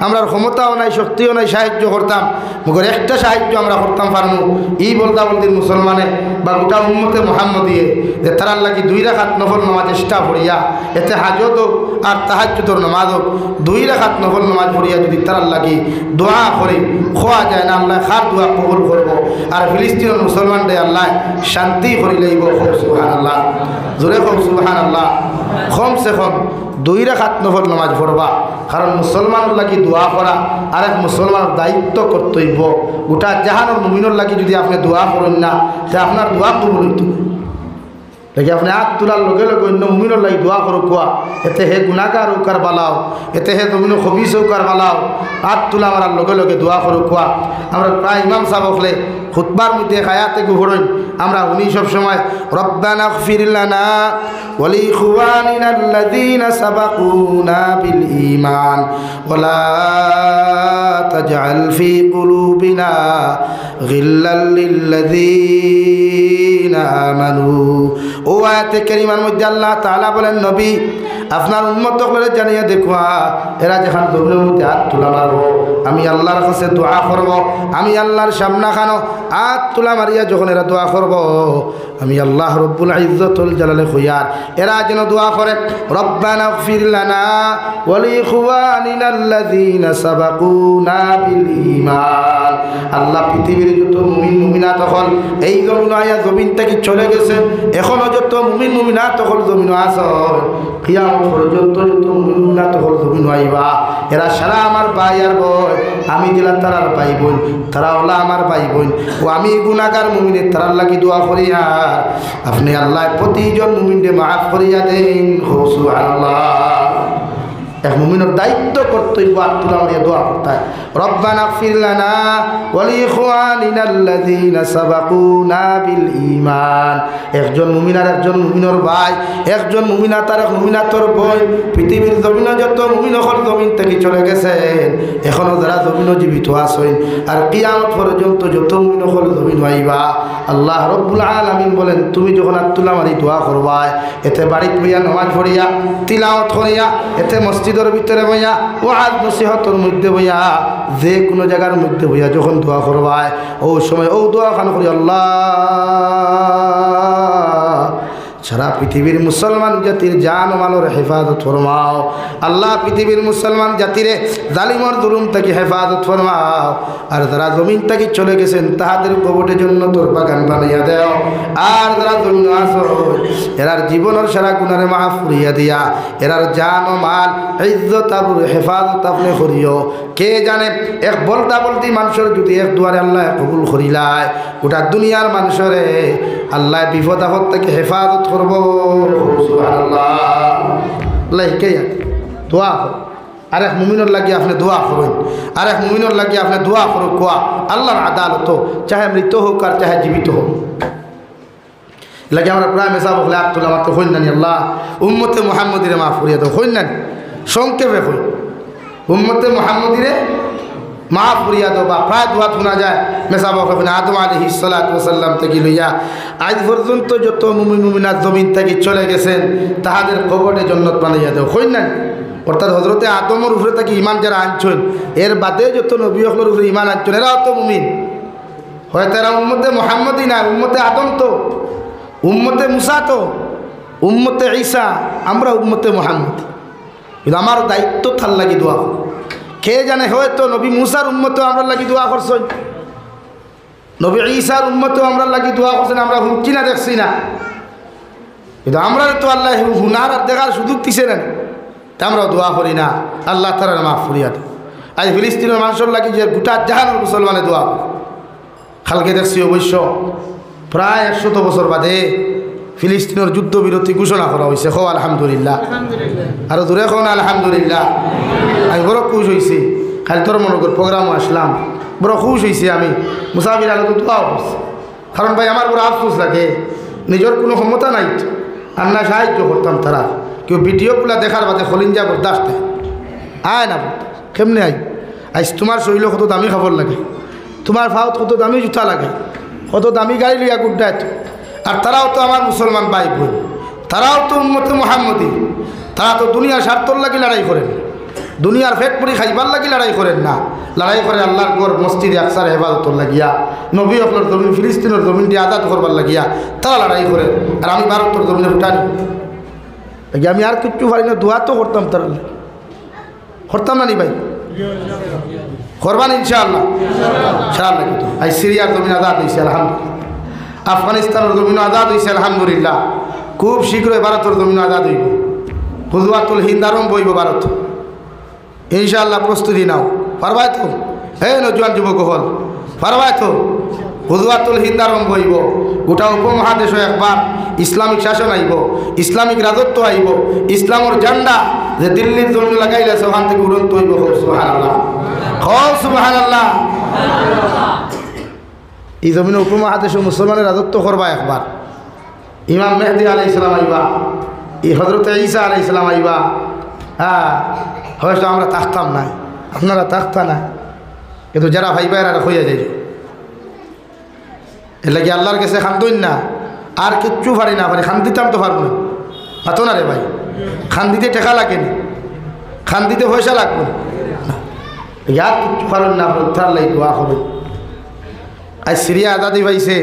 Speaker 1: আমরা ক্ষমতাও নাই, শক্তিও নাই সাহায্য করতাম, মগর একটা সাহায্য আমরা করতাম পারমু ই বলদা বলদিন মুসলমানে বা গোটা উম্মতে মোহাম্মদিয়ে, যে তারার লাগি 2 রাকাত নফল নামাজ চেষ্টা পড়িয়া, এতে হাজত হোক আর তাহাজ্জুদের নামাজ হোক, 2 রাকাত নফল নামাজ পড়িয়া যদি তারার লাগি দোয়া করে খোয়া যায় না, আল্লাহ খার দোয়া কবুল করবো। আর ফিলিস্তিনের মুসলমানদের আল্লাহ শান্তি করে লইব। সুবহানাল্লাহ, জোরে হোক সুবহানাল্লাহ। কমসে কম 2 রাকাত নফল নামাজ পড়বা, কারণ মুসলমানের লাগি দোয়া করা আর এক মুসলমানের দায়িত্ব কর্তব্য। গোটা জাহানের মুমিনের লাগি যদি আপনি দোয়া করেন না, তে আপনার দোয়া কবুল হইত। দেখি আপনি হাত তোলার লগে লগে অন্য মুমিনের লাগি দোয়া করো কোয়া, এতে হে গুণাগার উকার বালাও, এতে হে জমিন খবিস উকার বালাও, হাত তোলা মারার লগে লগে দোয়া করো কোয়া। আমরা প্রায় ইমাম সাহেব হলে খুতবার মধ্যে হায়াতে গুহরইন আমরা উনি সব সময় রব্বানা গফির লানা ওয়া লিইখওয়ানিনা আল্লাযীনা সাবাকুনা বিল ঈমান ওয়া লা তাজআল ফি কুলুবিনা গিল্লাল লিল্লাযীনা আমানু। ও আয়াতে কারিমার মধ্যে আল্লাহ তাআলা বলেন, নবী আপনার উম্মতকে জানিয়ে দেখুয়া, এরা যখন জমিনের মধ্যে হাত তোলা মারবো, আমি আল্লাহর কাছে দোয়া করব, আমি আল্লাহর সামনা খানো হাত তোলা মারিয়া যখন এরা দোয়া করব, আমি আল্লাহ রব্বুল ইজ্জতুল জালালে খুইয়ার এরা যেন দোয়া করে রব্বানা গফির লানা ওয়া লিইখওয়ানিনাল্লাযীনা সাবাকুনা বিল ঈমান। আল্লাহ পৃথিবীর যত মুমিন মুমিনাত হল এই জমিন আয়া জমিন থেকে চলে গেছে, এখনো যত মুমিন মুমিনাত হল জমিন আছে, কিয়ামত পর্যন্ত যত মুমিন মুমিনাত হল জমিন আইবা, এরা সারা আমার ভাই আর বোন, আমি দিলা তারার ভাই বোন, তারা হলো আমার ভাই বোন, ও আমি গুনাহগার মুমিনের তারার লাগি দোয়া করি। আর আপনি আল্লাহ প্রতিজন মুমিনকে মাফ করিয়া দেন। সুবহানাল্লাহ। এক মুমিনের দায়িত্ব কর্তব্য হাত তুলা মারিয়া দোয়া করতে হয়, রব্বানা ইগফির লানা ওয়া লিইখওয়ানিনা আল্লাযীনা সাবাকুনা বিল ঈমান। একজন মুমিন আর একজন মুমিনের ভাই, একজন মুমিনা তার এক মুমিনাতর বোন। পৃথিবীর জমিনে যত মুমিন হল জমিন থেকে চলে গেছেন, এখনো যারা জমিনে জীবিত আছেন আর কিয়ামত পর্যন্ত যত মুমিন হল জমিন আইবা। আল্লাহ রব্বুল আলামিন বলেন, তুমি যখন হাত তুলা মারি দোয়া করবা, এতে বাড়িতে বইয়া নামাজ পড়িয়া তিলাওয়াত করিয়া, এতে মসজিদের ভিতরে বইয়া ওয়াজ নসিহতের মধ্যে বইয়া, যে কোনো জায়গার মধ্যে বইয়া যখন দোয়া করবায়, ও সময় ও দোয়া খান করি, আল্লাহ সারা পৃথিবীর মুসলমান জাতির জান ও মালের হেফাজত ফরমাও। আল্লাহ পৃথিবীর মুসলমান জাতিরে জালিমর জুলুম থেকে হেফাজত ফরমাও। আর যারা জমিন থেকে চলে গেছেন তাহাদের কবরের জন্য তোর বাগান বানাইয়া দেও। আর যারা জমিন আসো এরার জীবনের সারা গুনারে মাফ করিয়া দিয়া, এরার জান ও মাল ইজ্জত আবরুর হেফাজত আপনি করিও। কে জানে এক বলতা বলতি মানুষের যদি এক দুয়ারে আল্লাহ কবুল করিলায়, গোটা দুনিয়ার মানুষরে আল্লাহ বিপদ আপদ থেকে হেফাজত করব। সুবহানাল্লাহ। আল্লাহ কে দোয়া কর, আর এক মুমিনের লাগিয়ে আপনি দোয়া করুন, আর এক মুমিনের লাগিয়ে আপনি দোয়া করুন। কোয়া আল্লাহর আদালত, চাহে মৃত হোক আর চাহে জীবিত হোক, লাগে আমরা প্রায় মেসাব হলে আব্দুল্লাহ মাত্র হইন নানি আল্লাহ উম্মতে মুহাম্মদিরে মাফ করিয়া দাও। হইন নানি সংক্ষেপে হই, উম্মতে মুহাম্মদিরে মাফ করিয়া দাও। বা প্রায় দোয়া শোনা যায় মেসাব আদম আলাইহিস সালাতু ওয়াস সালাম থেকে লইয়া আজ পর্যন্ত যত মুমিন মুমিনাত জমিন থেকে চলে গেছেন তাহাদের কবরে জান্নাত বানাইয়া দাও। হইন নানি অর্থাৎ হজরতে আদমের উপরে থেকে ইমান যারা আনছেন, এর বাদে যত নবী হকলের উপরে ইমান আনছেন, এরাও তো মুমিন। হয়তো এরা উম্মতে মুহাম্মদি না, উম্মতে আদম তো, উম্মতে মুসা তো, উম্মতে ঈসা, আমরা উম্মতে মুহাম্মদ। কিন্তু আমার দায়িত্ব থাল লাগি দোয়া কর। কে জানে হয়তো নবী মুসার উম্মতেও আমরা লাগি দোয়া করছেন, নবী ঈসার উম্মতেও আমরা লাগি দোয়া করছেন, আমরা হুঁচি না দেখছি না। কিন্তু আমরা তো আল্লাহ হুনার আর দেখার সুযোগ দিছে না, তা আমরাও দোয়া করি না। আল্লাহ তাআলা মাফ করিয়া দেয়। আজ ফিলিস্তিনের মানুষের লাগি যে গোটা জাহানের মুসলমানে দোয়া করে। কালকে দেখছি অবশ্য প্রায় 100 বছর বাদে ফিলিস্তিনের যুদ্ধবিরতি ঘোষণা করা হয়েছে। খো আলহামদুলিল্লাহ, আরো দূরে কোন আলহামদুলিল্লাহ। আমি বড় খুশ হয়েছি, খালি তোর মনে কর প্রোগ্রামও আসলাম, বড় খুশ হয়েছি আমি। মুসাফির আলো তো দোয়া করছি, কারণ ভাই আমার বড় আফসোস লাগে, নিজের কোনো ক্ষমতা নাই আর না সাহায্য করতাম। তারা কেউ ভিডিওগুলো দেখার বাদে খলিঞ্জা বরদাস্ত আয় না, কেমনে আই? আজ তোমার শরীর কত দামি খাবার লাগে, তোমার ভাওত কত দামি জুতা লাগে, কত দামি গাড়ি লইয়া গুড্ডায়। আর তারাও তো আমার মুসলমান ভাই বোন, তারাও তো উম্মতে মুহাম্মদি। তারা তো দুনিয়ার স্বার্থর লাগি লড়াই করেন, দুনিয়ার ফ্যাক্টরি খাইবার লাগি লড়াই করেন না, লড়াই করে আল্লাহর ঘর মসজিদে আকসার হেফাজতর লাগিয়া, নবী আপনার জমিন ফিলিস্তিনের জমিনটি আজাদ করবার লাগিয়া তারা লড়াই করে। আর আমি ভারতের জমিনে উঠানি, আমি আর কিচ্ছু পারি না। দোয়া তো করতাম, তারা করতাম না নি ভাই? করবান ইনশাআল্লাহ, ইনশাআল্লাহ। আজ সিরিয়ার জমিন আজাদ হয়েছে আলহামদুলিল্লাহ, আফগানিস্তানের জমিন আজাদ হয়েছে আলহামদুলিল্লাহ। খুব শীঘ্রই ভারতের জমিন আজাদ হইব, হুজওয়াতুল হিন্দ আরম্ভ হইব ভারত ইনশাআল্লাহ। প্রস্তুতি নাও, পারবাই তো? হে নজওয়ান যুবক হল, পারবাই তো? হুজওয়াতুল হিন্দ আরম্ভ হইব, গোটা উপমহাদেশ একবার ইসলামিক শাসন আইব, ইসলামিক রাজত্ব আইব, ইসলামের ঝান্ডা যে দিল্লির জমিন লাগাইলে ওখান থেকে উড়ন্ত হইব। সুবহানাল্লাহ, সুবহানাল্লাহ। এই জমিনে উপমহাদেশে মুসলমানের রাজত্ব করবা একবার। ইমাম মেহদি আলাইহিস সালাম আইবা, এই হজরতে ঈসা আলাইহিস সালাম আইবা। হ্যাঁ, হয়তো আমরা থাকতাম না, আপনারা থাকতা না, কিন্তু যারা ভাই ভাইরা হইয়া যাই, এর লাগে আল্লাহর কাছে খান্দইন না। আর কিচ্ছু পারি না, পারি খান দিতাম তো পারবো না, পাতো না রে ভাই। খান দিতে টেকা লাগেনি, খান দিতে পয়সা লাগবে না, আর কিচ্ছু পারেন না। উদ্ধার লাগে দোয়া করবেন। আজ সিরিয়া আজাদি পাইছে,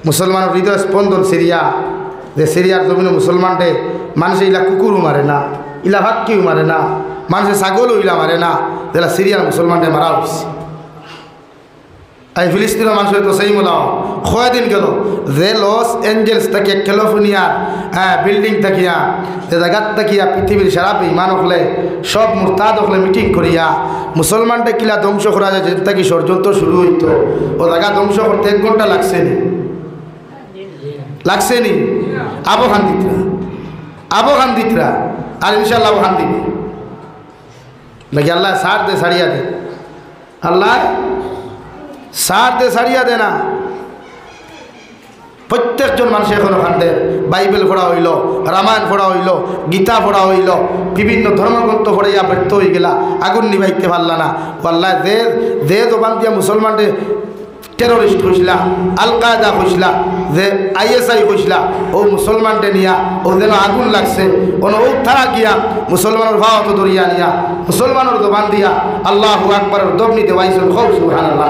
Speaker 1: মুসলমানের হৃদয় স্পন্দন সিরিয়া। যে সিরিয়ার জমিনে মুসলমানটে মানুষে ইলা কুকুরও মারে না, ইলা ভাক্কিও মারে না, মানুষের ছাগলও ইলা মারে না, যেটা সিরিয়ার মুসলমানটে মারা হয়েছে। এই ফিলিস্তিনের মানুষের তো সেই মোলাও কয়দিন গেল যে লস এঞ্জেলস থেকে ক্যালিফোর্নিয়ার বিল্ডিং থাকিয়া যে জায়গার থাকিয়া পৃথিবীর সারা ইমান হলে সব মুরতাদ হলে মিটিং করিয়া মুসলমানটা কিলা ধ্বংস করা যায়, যেটা কি ষড়যন্ত্র শুরু হইতো, ও জায়গা ধ্বংস করতে 1 ঘন্টা লাগছে নি, লাগছে নি? আবহান দিতরা আর ইনশাল্লাহ আবহান দিবে। নাকি আল্লাহ সার দে ছাড়িয়া দে, আল্লাহ সার দে ছাড়িয়া দে না। প্রত্যেকজন মানুষ এখন ওখানে বাইবেল পড়া হইল, রামায়ণ পড়া হইল, গীতা পড়া হইল, বিভিন্ন ধর্মগ্রন্থ পড়াইয়া ব্যর্থ হয়ে গেলা, আগুন নিভাইতে পারলা না। আল্লাহ যে জবান দিয়া মুসলমানদের টেরোরিস্ট হইসলা, আল কায়দা হইসলা, যে ISI হইসলা, ও মুসলমানটে নিয়া ও যেন আগুন লাগছে, ও তারা গিয়া মুসলমানের ভাওয়াত ধরিয়া নিয়া মুসলমানের জবান দিয়া আল্লাহু আকবারের দম নিতে পাইছেন। হৌ সুবহানাল্লাহ,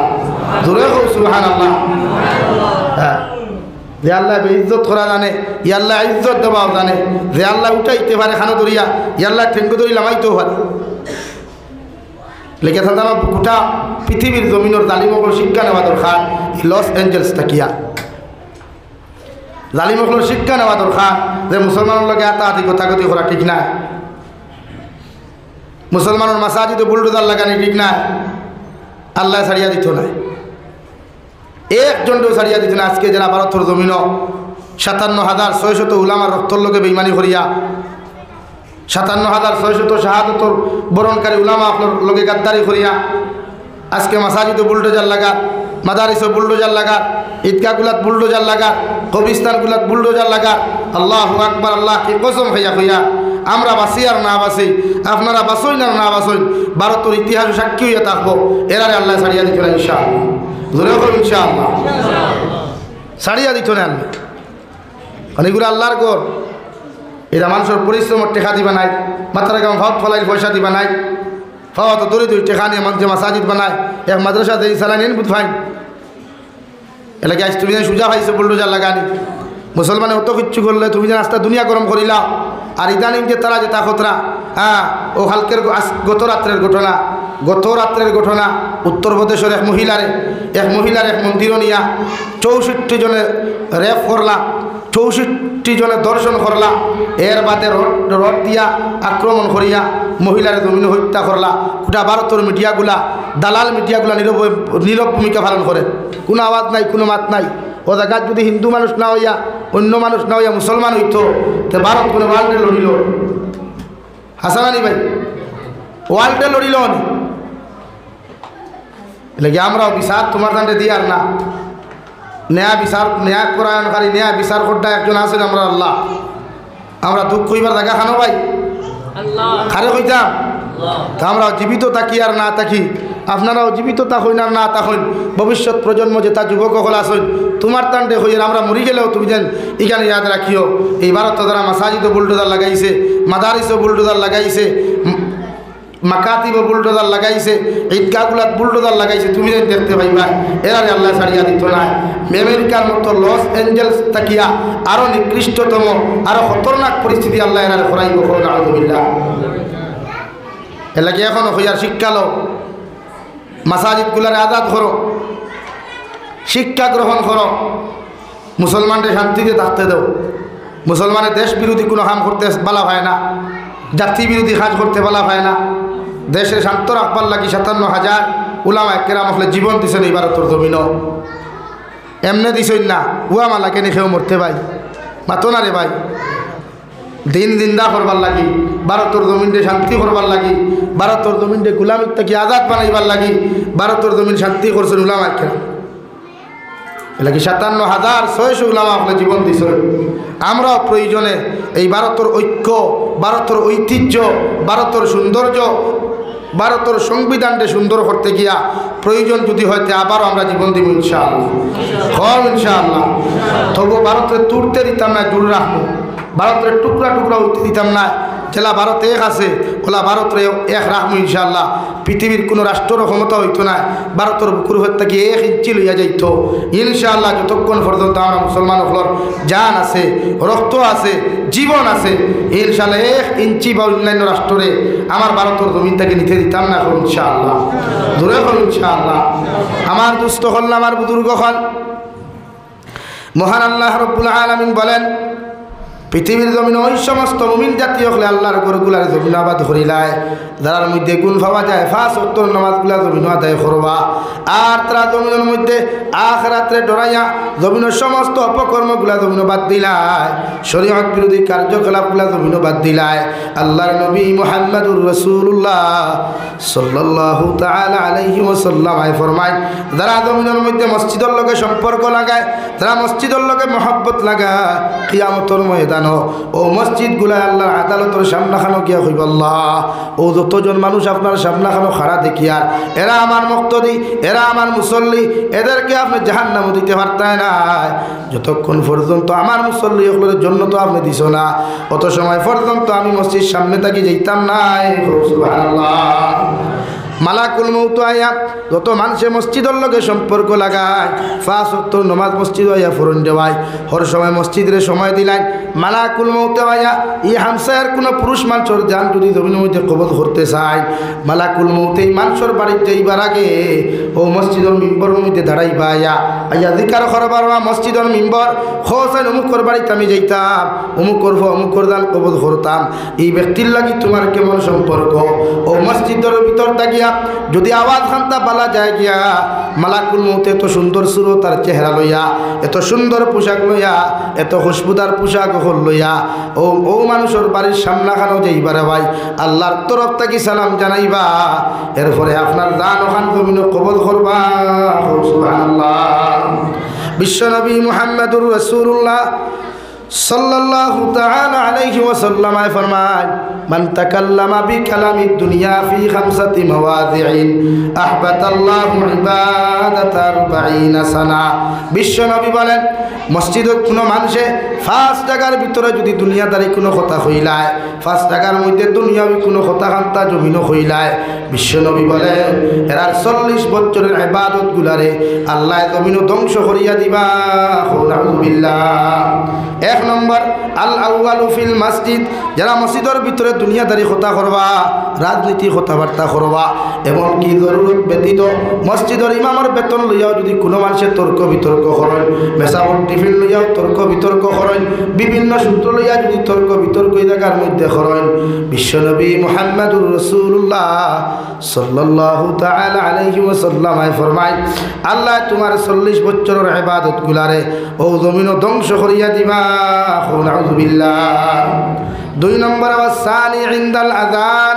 Speaker 1: জোরে হৌ সুবহানাল্লাহ। হ্যাঁ, যে আল্লাহ ইজ্জত করা জানে, ইয়াল্লাহ ইজ্জত দেওয়াও জানে, যে আল্লাহ উঠাইতে পারে খানো ধরিয়া, ইয়াল্লাহ ঠেঙ্গু ধরি লামাইতেও পারে। লেখা থাকে আমার গোটা পৃথিবীর জমিনের জালিমকল শিক্ষা নেওয়া দরকার। লস এঞ্জেলস থাকিয়া জালিমকল শিক্ষা নেওয়া দরকার যে মুসলমানের লগে আতাহাতি কথাগতি করা ঠিক না, মুসলমানের মাসাজিদে বুলডোজার লাগানি ঠিক না। আল্লাহ ছাড়িয়া দিত না, একজনকেও ছাড়িয়া দিত না। আজকে যারা ভারতের জমিন 57,600 উলামার রক্তর লোকে বেইমানি করিয়া, 57,600 শাহাদতর বরণকারী উলামা আপনার লোকে গাদ্দারি করিয়া আজকে মাসাজিদে বুলডোজার লাগা, মাদারিসে বুলডোজার লাগা, ঈদগাহগুলাত বুলডোজার লাগা, কবরস্থানগুলাত বুলডোজার লাগা। আল্লাহু আকবার, আল্লাহ কি কসম খাইয়া কইয়া আমরা বাঁচি আর না বাঁচি, আপনারা বাঁচই না না বাঁচই, ভারতের ইতিহাস সাক্ষী হইয়া থাকবো। এরারে আল্লাহ ছাড়িয়া দিত না ইনশাআল্লাহ, জোরে করুন ইনশাআল্লাহ। ছাড়িয়া দিত না আল্লাহ, কারণ এগুলো আল্লাহর ঘর। এরা মানুষের পরিশ্রমের টেকা দিবা নাই, মাথার কেমন ভাত ফলাই পয়সা দিবা নাই, ফাওয়া তো দৌড়ি দৌড়ি টেকা নিয়ে মানুষ মাসাজিদ বানায়, এক মাদ্রাসা দিয়ে সালা নিন বুধ ফাইন এলাকা আজ তুমি যেন সুজা পাইছো বুলডোজার লাগানি। মুসলমানে অত কিচ্ছু করলে তুমি যেন আস্তা দুনিয়া গরম করিলা। আর ইদানিং যে তারা যে তা খতরা, হ্যাঁ, ও হালকের গত রাত্রের ঘটনা উত্তরপ্রদেশের এক মহিলার এক মন্দির নিয়া 64 জনে রেপ করলা, 64 জনে দর্শন করলা, এর বাদে রড দিয়া আক্রমণ করিয়া মহিলার জমিনে হত্যা করলা। গোটা ভারতের মিডিয়াগুলা, দালাল মিডিয়াগুলা নীরব ভূমিকা পালন করে, কোনো আওয়াজ নাই, কোনো মাত নাই। ও জায়গায় যদি হিন্দু মানুষ না হইয়া, অন্য মানুষ না হইয়া মুসলমান হইতো, তো ভারত কোনো ওয়ার্ল্ডে লড়িল, হাসানানি ভাই, ওয়ার্ল্ডে লড়িল নি। এলাকি আমরাও বিচার তোমার দান্ডে দিই আর না, ন্যায় পরায়ণকারী ন্যায় বিচার করতে একজন আছেন আমরা আল্লাহ। আমরা দুঃখ হইবার জায়গা খানো ভাই খারে কইতাম, তা আমরা জীবিত থাকি আর না থাকি, আপনারাও জীবিত থাকুন আর না থাকুন, ভবিষ্যৎ প্রজন্ম যেটা যুবক হল আসুন, তোমার তান্ডে হইয়া আমরা মরি গেলেও তুমি যেন এখানে ইয়াদ রাখিও। এই ভারত যারা মাসাজিদও বুলডোজার লাগাইছে, মাদারিসও বুলডোজার লাগাইছে, মাকাতিব বুলডোজার লাগাইছে, ঈদগাহগুলাত বুলডোজার লাগাইছে, তুমি যেন দেখতে পাইবা। এরারে আল্লাহ ছাড়িয়া দিত না। আমেরিকার মতো লস এঞ্জেলস তাকিয়া আরও নিকৃষ্টতম, আরও খতরনাক পরিস্থিতি আল্লাহ এরারে করাইব। আলহামদুলিল্লাহ, এলাকি এখনও হইয়ার শিক্ষা লো, মাসাজিদগুলারে আজাদ করো, শিক্ষা গ্রহণ করো, মুসলমানদের শান্তিতে থাকতে দাও। মুসলমানের দেশ বিরোধী কোনো কাম করতে বলা হয় না, জাতি বিরোধী কাজ করতে বলা হয় না। দেশের শান্ত রাখবার লাগি 57,000 উলামা কেরাম আসলে জীবন দিছেন এই ভারতের জমিন। এমনি দিছেন না উয়া মালাকে নিখেও মরতে ভাই, মাতো না রে ভাই। দিন জিন্দা করবার লাগি, ভারতের জমিনকে শান্তি করবার লাগি, ভারতের জমিনকে গুলামির থেকে আজাদ বানাইবার লাগি ভারতের জমিন শান্তি করছেন উলামা কেরাম। এলাকি 57,600 উলামা আসলে জীবন দিছেন। আমরাও প্রয়োজনে এই ভারতের ঐক্য, ভারতের ঐতিহ্য, ভারতের সৌন্দর্য, ভারতের সংবিধানকে সুন্দর করতে গিয়া প্রয়োজন যদি হয়তো আবারও আমরা জীবন দিব ইনশাআল্লাহ, ইনশাআল্লাহ। তবু ভারতের তুড়তে দিতাম না, দূর রাখবো, ভারতের টুকরা টুকরা উঠতে দিতাম না। জেলা ভারত এক আছে, ওলা ভারতের এক রাখবো ইনশাআল্লাহ। পৃথিবীর কোনো রাষ্ট্রের ক্ষমতা হইতো না ভারতের বুকুর হয়ে থেকে 1 ইঞ্চি লইয়া যাইত ইনশাআল্লাহ। যতক্ষণ পর্যন্ত আমরা মুসলমান হলর জান আছে, রক্ত আছে, জীবন আছে, ইনশাআল্লাহ 1 ইঞ্চি বা অন্যান্য রাষ্ট্রে আমার ভারতের জমিন থেকে নিতে দিতাম না ইনশাআল্লাহ, দূরে হল ইনশাআল্লাহ। আমার দুস্থ হল, আমার বুজুর্গ হল, মহান আল্লাহ রাব্বুল আলামিন বলেন পৃথিবীর জমিনে ওই সমস্ত মুমিন জাতীয় হলে আল্লাহর ঘরগুলার জমিন আবাদ করিলায়, যার মধ্যে গুণ পাওয়া যায় 5 ওয়াক্ত নামাজগুলা জমিন আদায় করবা। আর তারা জমিনের মধ্যে আখিরাতে ডরাইয়া জমিনের সমস্ত অপকর্মগুলা জমিন বাদ দিলায়, শরীয়ত বিরোধী কার্যকলাপগুলা জমিন বাদ দিলায়। আল্লাহর নবী মুহাম্মদুর রাসূলুল্লাহ সাল্লাল্লাহু তাআলা আলাইহি ওয়াসাল্লাম ফরমায়, যারা জমিনের মধ্যে মসজিদের লগে সম্পর্ক লাগায়, যারা মসজিদের লগে মহব্বত লাগায়, কিয়ামতের ময়দানও ও মসজিদগুলা আল্লাহর আদালতের সামনাখানো গিয়া হইব, আল্লাহ ও যতজন মানুষ আপনার সামনাখানো খাড়া দেখিয়ার এরা আমার মুক্তদি, এরা আমার মুসল্লি, এদেরকে আপনি জাহান্নামে দিতে পারতেন না। যতক্ষণ পর্যন্ত আমার মুসল্লি ওগুলোর জন্য তো আপনি দিছ না, অত সময় পর্যন্ত আমি মসজিদ সামনে থাকি যেতাম না। সুবহানাল্লাহ। মালাকুল মউত আয়া যত মানুষে মসজিদের লগে সম্পর্ক লাগায়, 5 ওয়াক্ত নামাজ মসজিদ আয়া ফরন দেওয়ায়, হর সময় মসজিদের সময় দিলাই, মালাকুল মউত আয়া এই হামসায়ের কোনো পুরুষ মানুষের জান যদি জমিনের মধ্যে কবজ করতে চায়, মালাকুল মউত এই মানুষের বাড়িতে যাইবার আগে ও মসজিদের মিম্বরের মধ্যে দাঁড়াইবা আয়া আয়া জিকার করবার মসজিদের মিম্বর হোসেন অমুকর বাড়িতে আমি যাইতাম, অমুক করব অমুকর দান কবজ করতাম, এই ব্যক্তির লাগি তোমার কেমন সম্পর্ক? ও মসজিদের ভিতর থাকিয়া যদি আওয়াজ খান্তা বালা যায় গিয়া, মালাকুল মউত এত সুন্দর সুরত তার চেহারা লইয়া, এত সুন্দর পোশাক লইয়া, এত খুশবুদার পোশাক হল লইয়া ও মানুষের বাড়ির সামনাখানো যাইবারে ভাই আল্লাহর তরফ থেকে সালাম জানাইবা, এরপরে আপনার দান ওখান জমিন কবজ করবা। সুবহানাল্লাহ। বিশ্বনবী মুহাম্মদুর রাসূলুল্লাহ সাল্লাল্লাহু তাআলা আলাইহি ওয়াসাল্লাম ফরমান, মান তাকাল্লামা বিকালামিদ দুনিয়া ফি 5 মাওয়াদি'ইন আহবাতাল্লাহু ইবাদাতা 40 সানা। বিশ্বনবী বলেন, মসজিদে কোনো মানুষে 5 জায়গার ভিতরে যদি দুনিয়াদারি কোনো কথা হইলায়, 5 জায়গার মধ্যে দুনিয়াবি কোনো কথা কান্তা জমিন হইলায়, বিশ্বনবী বলেন এরা 40 বছরের ইবাদত গুলারে আল্লাহ জমিন ধ্বংস করিয়া দিবা। নাউযুবিল্লাহ। 1 নম্বর আল আউয়ালু ফিল মসজিদ, যারা মসজিদের ভিতরে দুনিয়াদারি কথা করবা, রাজনীতি কথাবার্তা করবা, এমনকি জরুরত ব্যতীত মসজিদের ইমামের বেতন লইয়াও যদি কোনো মানুষের তর্ক বিতর্ক করেন, মেসাবর টিফিন লইয়াও তর্ক বিতর্ক করেন, বিভিন্ন সূত্র লইয়া যদি তর্ক বিতর্ক এই জায়গার মধ্যে করেন, বিশ্বনবী মুহাম্মদুর রাসূলুল্লাহ সাল্লাল্লাহু তাআলা আলাইহি ওয়াসাল্লাম ফরমায়, আল্লাহ তোমার 40 বছরের ইবাদত গুলারে ও জমিন ধ্বংস করিয়া দিবা। নাউযুবিল্লাহ। 2 নম্বর ওয়াসানি ইনদাল আযান,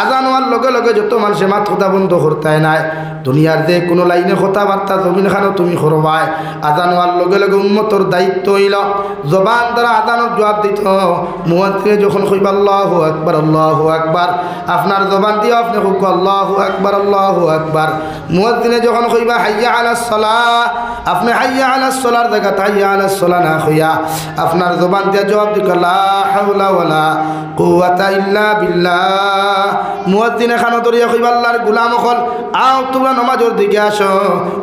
Speaker 1: আযান হওয়ার লগে লগে যত মানুষে মাত কথা বন্ধ করতে নাই, দুনিয়ার যে কোনো লাইনে কথাবার্তা জমিনখানো তুমি করবাই, আযান হওয়ার লগে লগে উম্মতর দায়িত্ব হইল জবান দ্বারা আযানের জবাব দিত। মুয়াজ্জিনে যখন কইবা আল্লাহু আকবার আল্লাহু আকবার, আপনার জবান দিয়ে আপনি কইব আল্লাহু আকবার আল্লাহু আকবার। মুয়াজ্জিনে যখন কইবা হাইয়া আলাস সালাহ, আপনি হাইয়া আলাস সালার জায়গাতে হাইয়া আলাস সালাহ না কইয়া আপনার জবান দিয়ে জবাব দিক লা হাওলা ওয়ালা কুওয়াতা ইল্লা বিল্লাহ। মুয়াজ্জিনে খানো দরিয়া কইবা আল্লাহর গোলাম হল, আও তোমরা নামাজের দিকে আসো,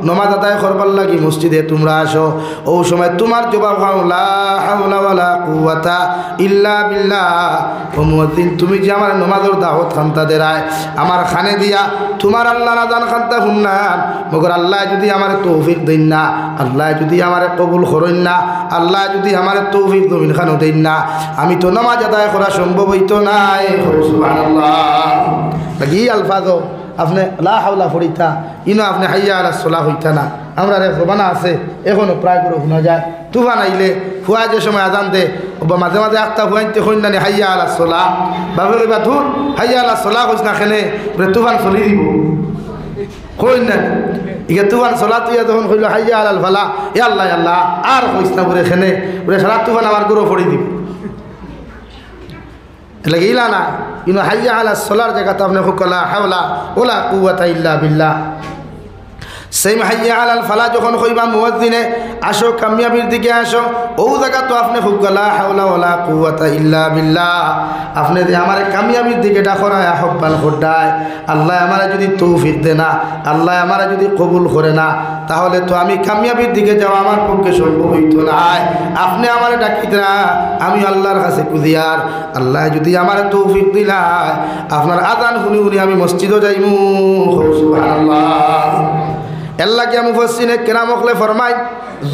Speaker 1: নামাজ আদায় করবার লাগি মসজিদে তোমরা আসো। ও সময় তোমার জবাব হল লা হাওলা ওয়ালা কুওয়াতা ইল্লা বিল্লাহ। ও মুয়াজ্জিন, তুমি যে আমার নামাজের দাওয়াত খান্তা দেরায় আমার খানে দিয়া তোমার আল্লাহর আযান খান্তা শুননাম, মগর আল্লাহ যদি আমার তৌফিক দেন না, আল্লাহ যদি আমার কবুল করেন না, আল্লাহ যদি আমার তৌফিক জমিন খানো দেন না, আমি তো নামাজ আদায় করা সম্ভব হইতো নাই। সুবহানাল্লাহ। লাগি আলফাজ আপনি লা হাওলা ফরিতা ইনো আপনি হাইয়া আলাস সালাহ হইতা না। আমরা রে জবানা আছে এখনো প্রায় করে শোনা যায়, তুফান আইলে ফুয়া যে সময় আজান দে বা মাঝে মাঝে একটা ফুয়াইতে হইন না হাইয়া আলাস সালাহ, বাবু এবার ধুর হাইয়া আলাস সালাহ হইস না খেলে তুফান চলি দিব কইন না। ইকে তুফান চলা তুই যখন কইল হাইয়া আলাল ফালা, এ আল্লাহ আল্লাহ আর হইস না বলে খেনে বলে সারা তুফান আমার গরু ফড়ি দিব। એટલે ইলা না ইনো হাইয়া আলাস সালার জায়গাতে আপনি লা হাওলা ওয়ালা কুওয়াতা ইল্লা বিল্লাহ। সেই হাইয়া আলাল ফালা যখন কইবা মুয়াজ্জিনে আসো কামিয়াবির দিকে আসো, ও জায়গা তো আপনি লা হাওলা ওয়ালা কুওয়াতা ইল্লা বিল্লাহ। আপনি যে আমার কামিয়াবির দিকে ডাকরায় আহ্বান করডায়, আল্লাহ আমার যদি তৌফিক দে না, আল্লাহ আমার যদি কবুল করে না, তাহলে তো আমি কামিয়াবির দিকে যাওয়া আমার পক্ষে সম্ভব হইতো না। আপনি আমার ডাকিত না, আমি আল্লাহর কাছে কুদিয়ার, আল্লাহ যদি আমার তৌফিক দিলায় আপনার আযান শুনি শুনি আমি মসজিদও যাইমু। সুবহানাল্লাহ। আল্লাহ কিয়া মুফাসসিরে কেরাম হকলে ফরমায়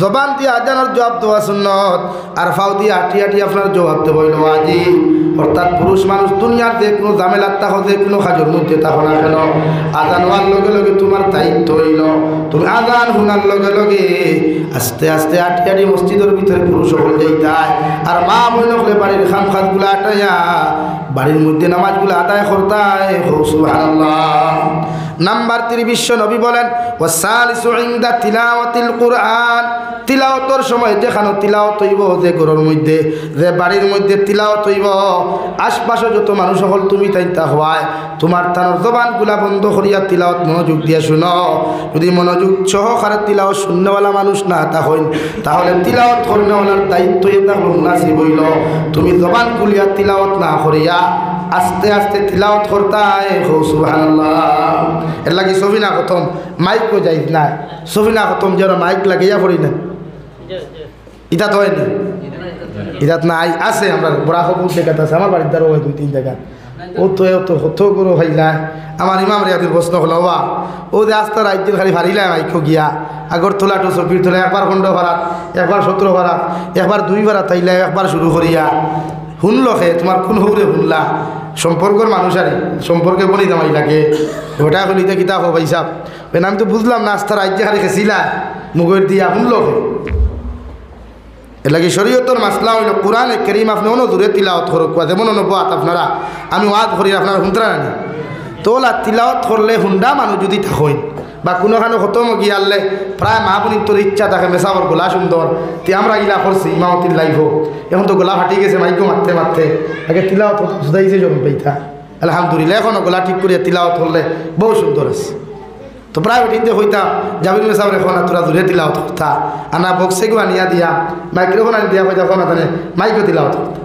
Speaker 1: জবান দিয়ে আজানের জবাব দেওয়া সুন্নত আর ফাও দিয়ে আটি আটি আপনার জবাব দেব হইল ওয়াজিব। অর্থাৎ পুরুষ মানুষ দুনিয়ার যে কোনো ঝামেলার তাহ যে কোনো কাজের মধ্যে থাকো না কেন, আজান হওয়ার লগে লগে তোমার দায়িত্ব হইল তুমি আজান শোনার লগে লগে আস্তে আস্তে আটি আটি মসজিদের ভিতরে পুরুষ সকল যাইতায়, আর মা বোন হলে বাড়ির খাম খাতগুলো আটাইয়া বাড়ির মধ্যে নামাজগুলো আদায় করতায়। সুবহানাল্লাহ। নাম্বার 3 বিশ্ব নবী বলেন ওয়াসালিসু ইনদা তিলাওয়াতিল কুরআন, তিলাওয়াতের সময় যেখানে তিলাওয়াত হইব, যে ঘরের মধ্যে যে বাড়ির মধ্যে তিলাওয়াত হইব, আশপাশে যত মানুষ সকল তুমি তাইতা হওয়ায় তোমার তার জবানগুলা বন্ধ করিয়া তিলাওয়াত মনোযোগ দিয়ে শুনো। যদি মনোযোগ সহকারে তিলাওয়াত শুননেওয়ালা মানুষ না হইন তাহলে তিলাওয়াত করনেওয়ালার দায়িত্ব এটা মুনাসিব হইল তুমি জবান খুলিয়া তিলাওয়াত না করিয়া আস্তে আস্তে তিলাওয়াত করতায়। সুবহানাল্লাহ। এর লাগি সফিনা খতম মাইকও যাই না, সফিনা খতম যারা মাইক লাগিয়া পড়ি না, ইটাত হয় না, ইটাত নাই আছে আমরা বড়া খবর দেখাতে আছে আমার বাড়ির দ্বারা হয় 2-3 জায়গা ও তো হতো করো ভাইলা। আমার ইমাম রিয়াদের প্রশ্ন হলো বা ও যে আস্তা রাজ্যের খালি ভারিলা মাইক গিয়া আগরতলা টু সফির তোলা একবার 15 ভাড়াত, একবার 17 ভাড়াত, একবার 2 ভাড়াত তাইলে একবার শুরু করিয়া শুনলো খে তোমার কোন হৌরে শুনলা সম্পর্কের মানুষ আরে সম্পর্কে বলি দামাই লাগে ওটা খুলিতে কিতাব হবাই সাপ বেন আমি তো বুঝলাম না আস্তা রাজ্যে খালি খেছিলা মুগের দিয়া শুনলো খে। এর লাগে শরীয়তর মাসলা হইল কোরআনে কারীম আপনি অন্য দূরে তিলাওয়াত করুক, যেমন অনুবাদ আপনারা আমি ওয়াজ করি আপনারা শুনতে না তোলা তিলাওয়াত করলে হুন্ডা মানুষ যদি থাকেন বা কোনোখানে খতম গিয়ে আনলে প্রায় মাহবুনির তোর ইচ্ছা থাকে মেসাবর গোলা সুন্দর তে আমরা গিলা করছি ইমামতির লাইফ এখন তো গোলা ফাটি গেছে মাইকো মারতে মারতে আগে তিলাওয়াত সুদাইছে জমি পেইতা আলহামদুলিল্লাহ এখনও গোলা ঠিক করিয়া তিলাওয়াত করলে বহু সুন্দর আছে। তো প্রাইভেট ইনতে হইতা জাবির মেসাবর এখন তোরা দূরে তিলাওয়াত করতা আনা বক্সে গো আনিয়া দিয়া মাইক্রোফোন আনি দিয়া হইতা এখন তানে মাইকো তিলাওয়াত করতা।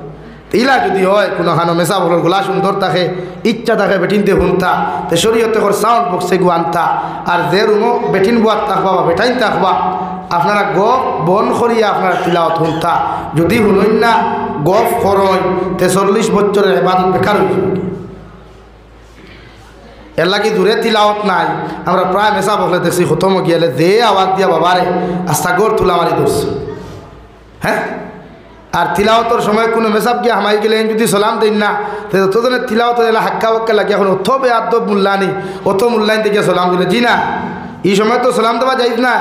Speaker 1: ইলা যদি হয় কোনোখানো মেসাবর গোলা সুন্দর থাকে ইচ্ছা থাকে বেটিনতে শুনতা তে শরীয়তে কর সাউন্ড বক্সে গো আনতা আর যে রুমও বেটিন বুয়াত থাকবা বা বেটাইন থাকবা আপনারা গপ বন করিয়া আপনারা তিলাওয়াত শুনতা। যদি শুনইন না গপ করইন তে 40 বছরের ইবাদত বেকার হয়ে যাবে। এর লাগি দূরে তিলাওয়াত নাই আমরা প্রায় মেসা বকলে দেখছি খতম গিয়ালে যে আওয়াজ দিয়া বাবারে আস্তা গোর তুলা মারি ধরছে। হ্যাঁ আর তিলাওয়াতের সময় কোনো মেসাব গিয়ে হামাই গেলে যদি সালাম দিন না তোদের তিলাওয়াত এলা হাক্কা বক্কা লাগে এখন অত বেআদব মূল্যানি অত মূল্যায়ন থেকে সালাম দিলে জি না এই সময় তো সালাম দেওয়া যাইজ না,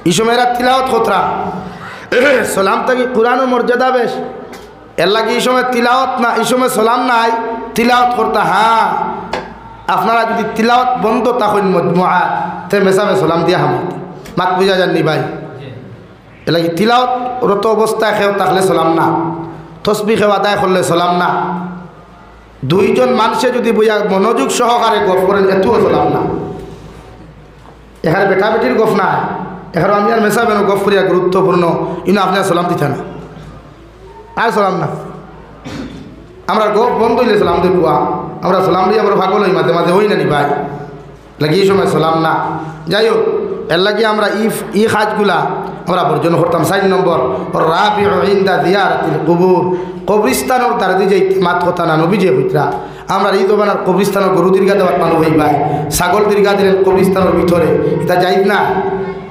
Speaker 1: এই সময় এরা তিলাওয়াত খতরা সালাম থাকি কোরআনের মর্যাদা বেশ। এর লাগে এই সময় তিলাওয়াত না এই সময় সালাম নাই তিলাওয়াত করতা। হ্যাঁ আপনারা যদি তিলাওয়াত বন্ধ তখন মজমুআ তে মেসাবে সালাম দিয়া হামাই মাত বুঝা যাননি ভাই। এর লাগে তিলাওয়াত রত অবস্থায় খেয়েও থাকলে সালাম না, তসবিহ খেয়ে আদায় করলে সালাম না, দুইজন মানুষে যদি বুঝা মনোযোগ সহকারে গপ করেন এতও সালাম না। এখানে বেটা বেটির গপ না, এখানে আমি আর মেসাবেন গপ করিয়া গুরুত্বপূর্ণ ইনো আপনার সালাম দিতে না আর সালাম না। আমরা গপ বন্ধ হইলে সালাম দিয়ে কুয়া আমরা সালাম দিয়ে আবার ভাগল হই মাঝে মাঝে হই না নি ভাই লাগে এই সময় সালাম না। যাই হোক এর লাগে আমরা ই কাজগুলা আমরা বর্জন করতাম। 4 নম্বর রাবিউ ইনদা জিয়ারাতিল কুবুর, কবরিস্তানের দ্বারা দিয়ে যাই মাত কথা না নবী যে হইতরা আমরা এই দোকানের কবরিস্তানের গরু দীর্ঘা দেওয়ার মানুষ হই ভাই ছাগল দীর্ঘা দিলেন কবরিস্তানের ভিতরে এটা যাইব না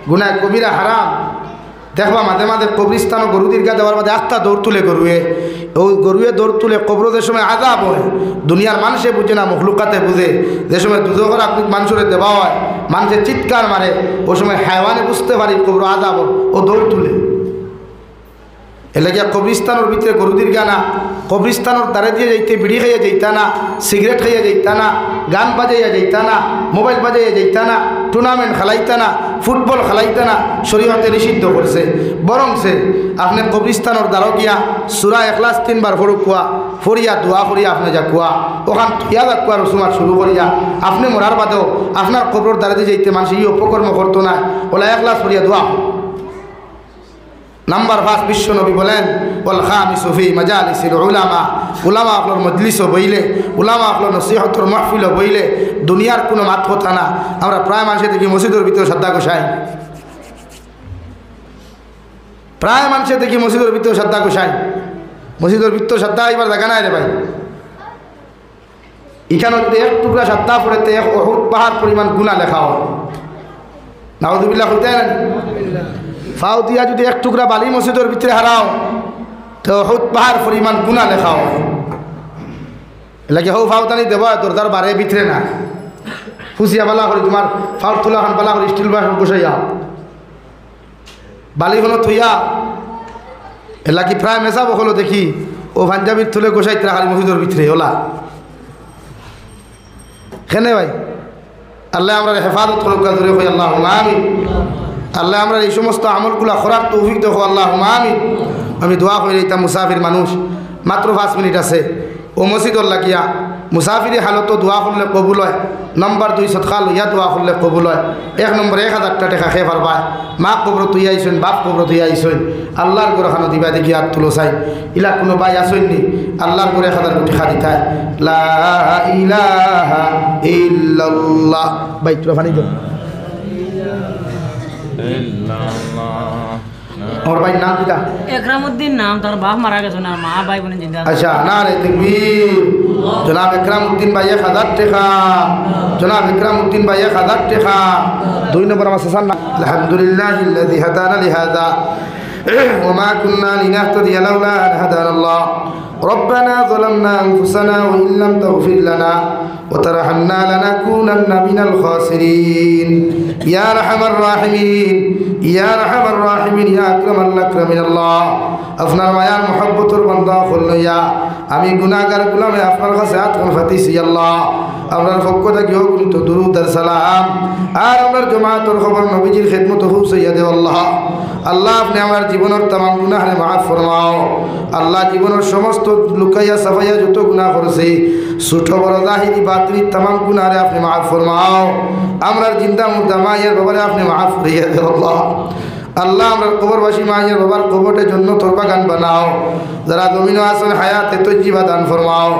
Speaker 1: গুনাহ কবিরা হারাম। দেখবা মাঝে মাঝে কবরিস্তান গরু দীর্ঘা দেওয়ার মাঝে আত্মা দৌড় তুলে গরুয়ে ওই গরুয়ে দৌড় তুলে কবরদের সময় আযাব হয়। দুনিয়ার মানুষে বুঝে না মখলুকাতে বুঝে যে সময় দুজোর আপনি মানুষের দেওয়া হয় মানুষের চিৎকার মারে ওই সময় হায়ওয়ানে বুঝতে পারি কবর আযাব ও দৌড় তুলে। এলাকা কবরিস্তানের ভিতরে গরু দীর্ঘা না, কবরিস্তানের দ্বারে দিয়ে যাইতে বিড়ি খাইয়া যাইতা না, সিগারেট খাইয়া যাইতা না, গান বাজাইয়া যাইতা না, মোবাইল বাজাইয়া যাইতা না, টুর্নামেন্ট খেলাইতা না, ফুটবল খেলাইতা না, শরীয়তে নিষিদ্ধ করছে। বরং সে আপনি কবরিস্তানের দ্বারা গিয়া সূরা ইখলাস 3 বার পড়ুয়া ফরিয়া দোয়া করিয়া আপনি যা কুয়া ওখান থিয়া যা কুয়া রসুমার শুরু করিয়া আপনি মরার বাদেও আপনার কবর দ্বারা দিয়ে যাইতে মানুষ এই অপকর্ম করতো না ওলা ইখলাস ফরিয়া দোয়া। নাম্বার 5 বিশ্ব নবী বলেন ওয়াল খামিসু ফি মাজালিসিল উলামা, উলামা আপনার মজলিসও বইলে উলামা আপনার নসিহতর মাহফিলও বইলে দুনিয়ার কোনো মাত কথা না। আমরা প্রায় মানুষের দেখি মসজিদের ভিতরে শ্রদ্ধা গোসাই, প্রায় মানুষের দেখি মসজিদের ভিতরে শ্রদ্ধা গোসাই, মসজিদের ভিতরে শ্রদ্ধা এবার দেখা নাই রে ভাই। এখানে যদি এক টুকরা শ্রদ্ধা পড়েতে এক উহুদ পাহাড় পরিমাণ গুনাহ লেখা হয়। নাউযুবিল্লাহ হইতে না ফাও দিয়া যদি এক টুকরা বালি মসজিদের ভিতরে হারাও তো উহুদ পাহাড় পরিমাণ গুনাহ লেখা হয় এলাকে হও ফাও তানি দেবা দরজার বারে ভিতরে না ফুসিয়া বালা করে তোমার ফাও তুলা খান বালা করে স্টিল বাস বসাইয়া বালি হলো থইয়া এলাকি প্রায় মেশা বকলো দেখি ও পাঞ্জাবির তুলে গোসাই রাখালি মসজিদের ভিতরে ওলা কেনে ভাই আল্লাহ আমরা হেফাজত করুক ধরে কই আল্লাহ আমিন আল্লাহ আমরা এই সমস্ত আমলগুলা খোরাক তৌফিক দেখো আল্লাহ আমিন আমি দোয়া করি এটা মুসাফির মানুষ মাত্র 5 মিনিট আছে ও মসজিদর লাগিয়া মুসাফিরি হালত দোয়া করলে কবুল হয় নম্বর 2 সদকা লইয়া দোয়া করলে কবুল হয় 1 নম্বর 1000 টাকা খেয়ে পারবা মা কবর তুই আইসেন বাপ কবর তুই আইসেন আল্লাহর করে খানো দিবা দেখি আর তুলো চাই ইলা কোনো ভাই আসেননি আল্লাহর করে 1000 কোটি খা দিতায় লা ইলাহা ইল্লাল্লাহ ভাই তোরা পানি দাও और भाई नाम किता
Speaker 2: इकरामुद्दीन नाम तार बाप मारा गया ना माँ भाई बने जिंदा
Speaker 1: अच्छा नारे तकबीर जनाब इकरामुद्दीन भाई 1000 টাকা जनाब इकरामुद्दीन भाई 1000 টাকা 2 নম্বর আমার সাসান আলহামদুলিল্লাহিল্লাযী হাদানা লিহাযা وما كنا لنهتدي لولا أن هدانا الله ربنا ظلمنا أنفسنا وإن لم تغفر لنا وترحمنا لنكونن من الخاسرين يا أرحم الراحمين يا أرحم الراحمين يا أكرم الأكرمين الله আপনার মায়ার মহব্বতের বান্দা হইয়া আমি গুনাহগার গোলামে আপনার কাছে আত্মন ফাতিছি আল্লাহ আপনার পক্ষ থেকে অগণিত দুরূদ আর সালাম আর আমার জামাতের খবর নবীজির খিদমত পৌঁছাইয়া দেও আল্লাহ আল্লাহ আপনি আমার জীবনের तमाम গুনাহরে মাফ ফরমাও আল্লাহ জীবনের সমস্ত লুকাইয়া সাফাইয়া যত গুনাহ করেছি ছোট বড় জাহিরি বাতিনি तमाम গুনাহরে আপনি মাফ ফরমাও আমরা জিন্দা মুর্দা মায়ের বাবারে আপনি মাফ করিয়া দেও আল্লাহ আল্লাহ আমরা কবরবাসী মায়ের বাবার কবরের জন্য তোর বাগান বানাও যারা জমিনে আছেন হায়াতে তজ্জিবা দান ফরমাও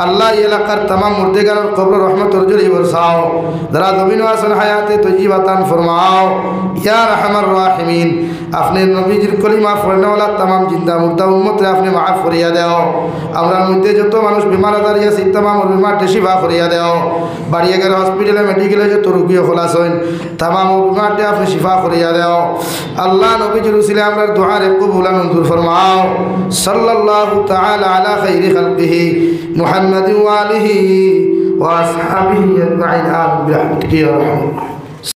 Speaker 1: আল্লাহ এই এলাকার तमाम মুর্দেগানের কবর রহমতের ঝুলি বরসাও যারা জমিনে আছেন হায়াতে তজ্জিবা দান ফরমাও ইয়া আরহামার রাহিমিন আপনি নবীজির কলিমা পড়নেওয়ালা तमाम জিন্দা মুর্দা উম্মতরে আপনি মাফ করিয়া দাও আমরার মধ্যে যত মানুষ বিমার আজার আছে तमाम বিমারটি শিফা করিয়া দাও বাড়িয়ে গেলে হসপিটালে মেডিকেলে যত রোগী খোলাস হন तमाम বিমারটি আপনি শিফা করিয়া দাও আল্লাহ নবীজির উসিলে আমরা দুআরে কবুল মঞ্জুর ফরমাও সাল্লাল্লাহু তাআলা আলা খাইরি খালকিহি মুহাম্মাদিন ওয়া আলিহি ওয়া আসহাবিহি আজমাইন আমিন বিরহমাতিকা ইয়া রাহমান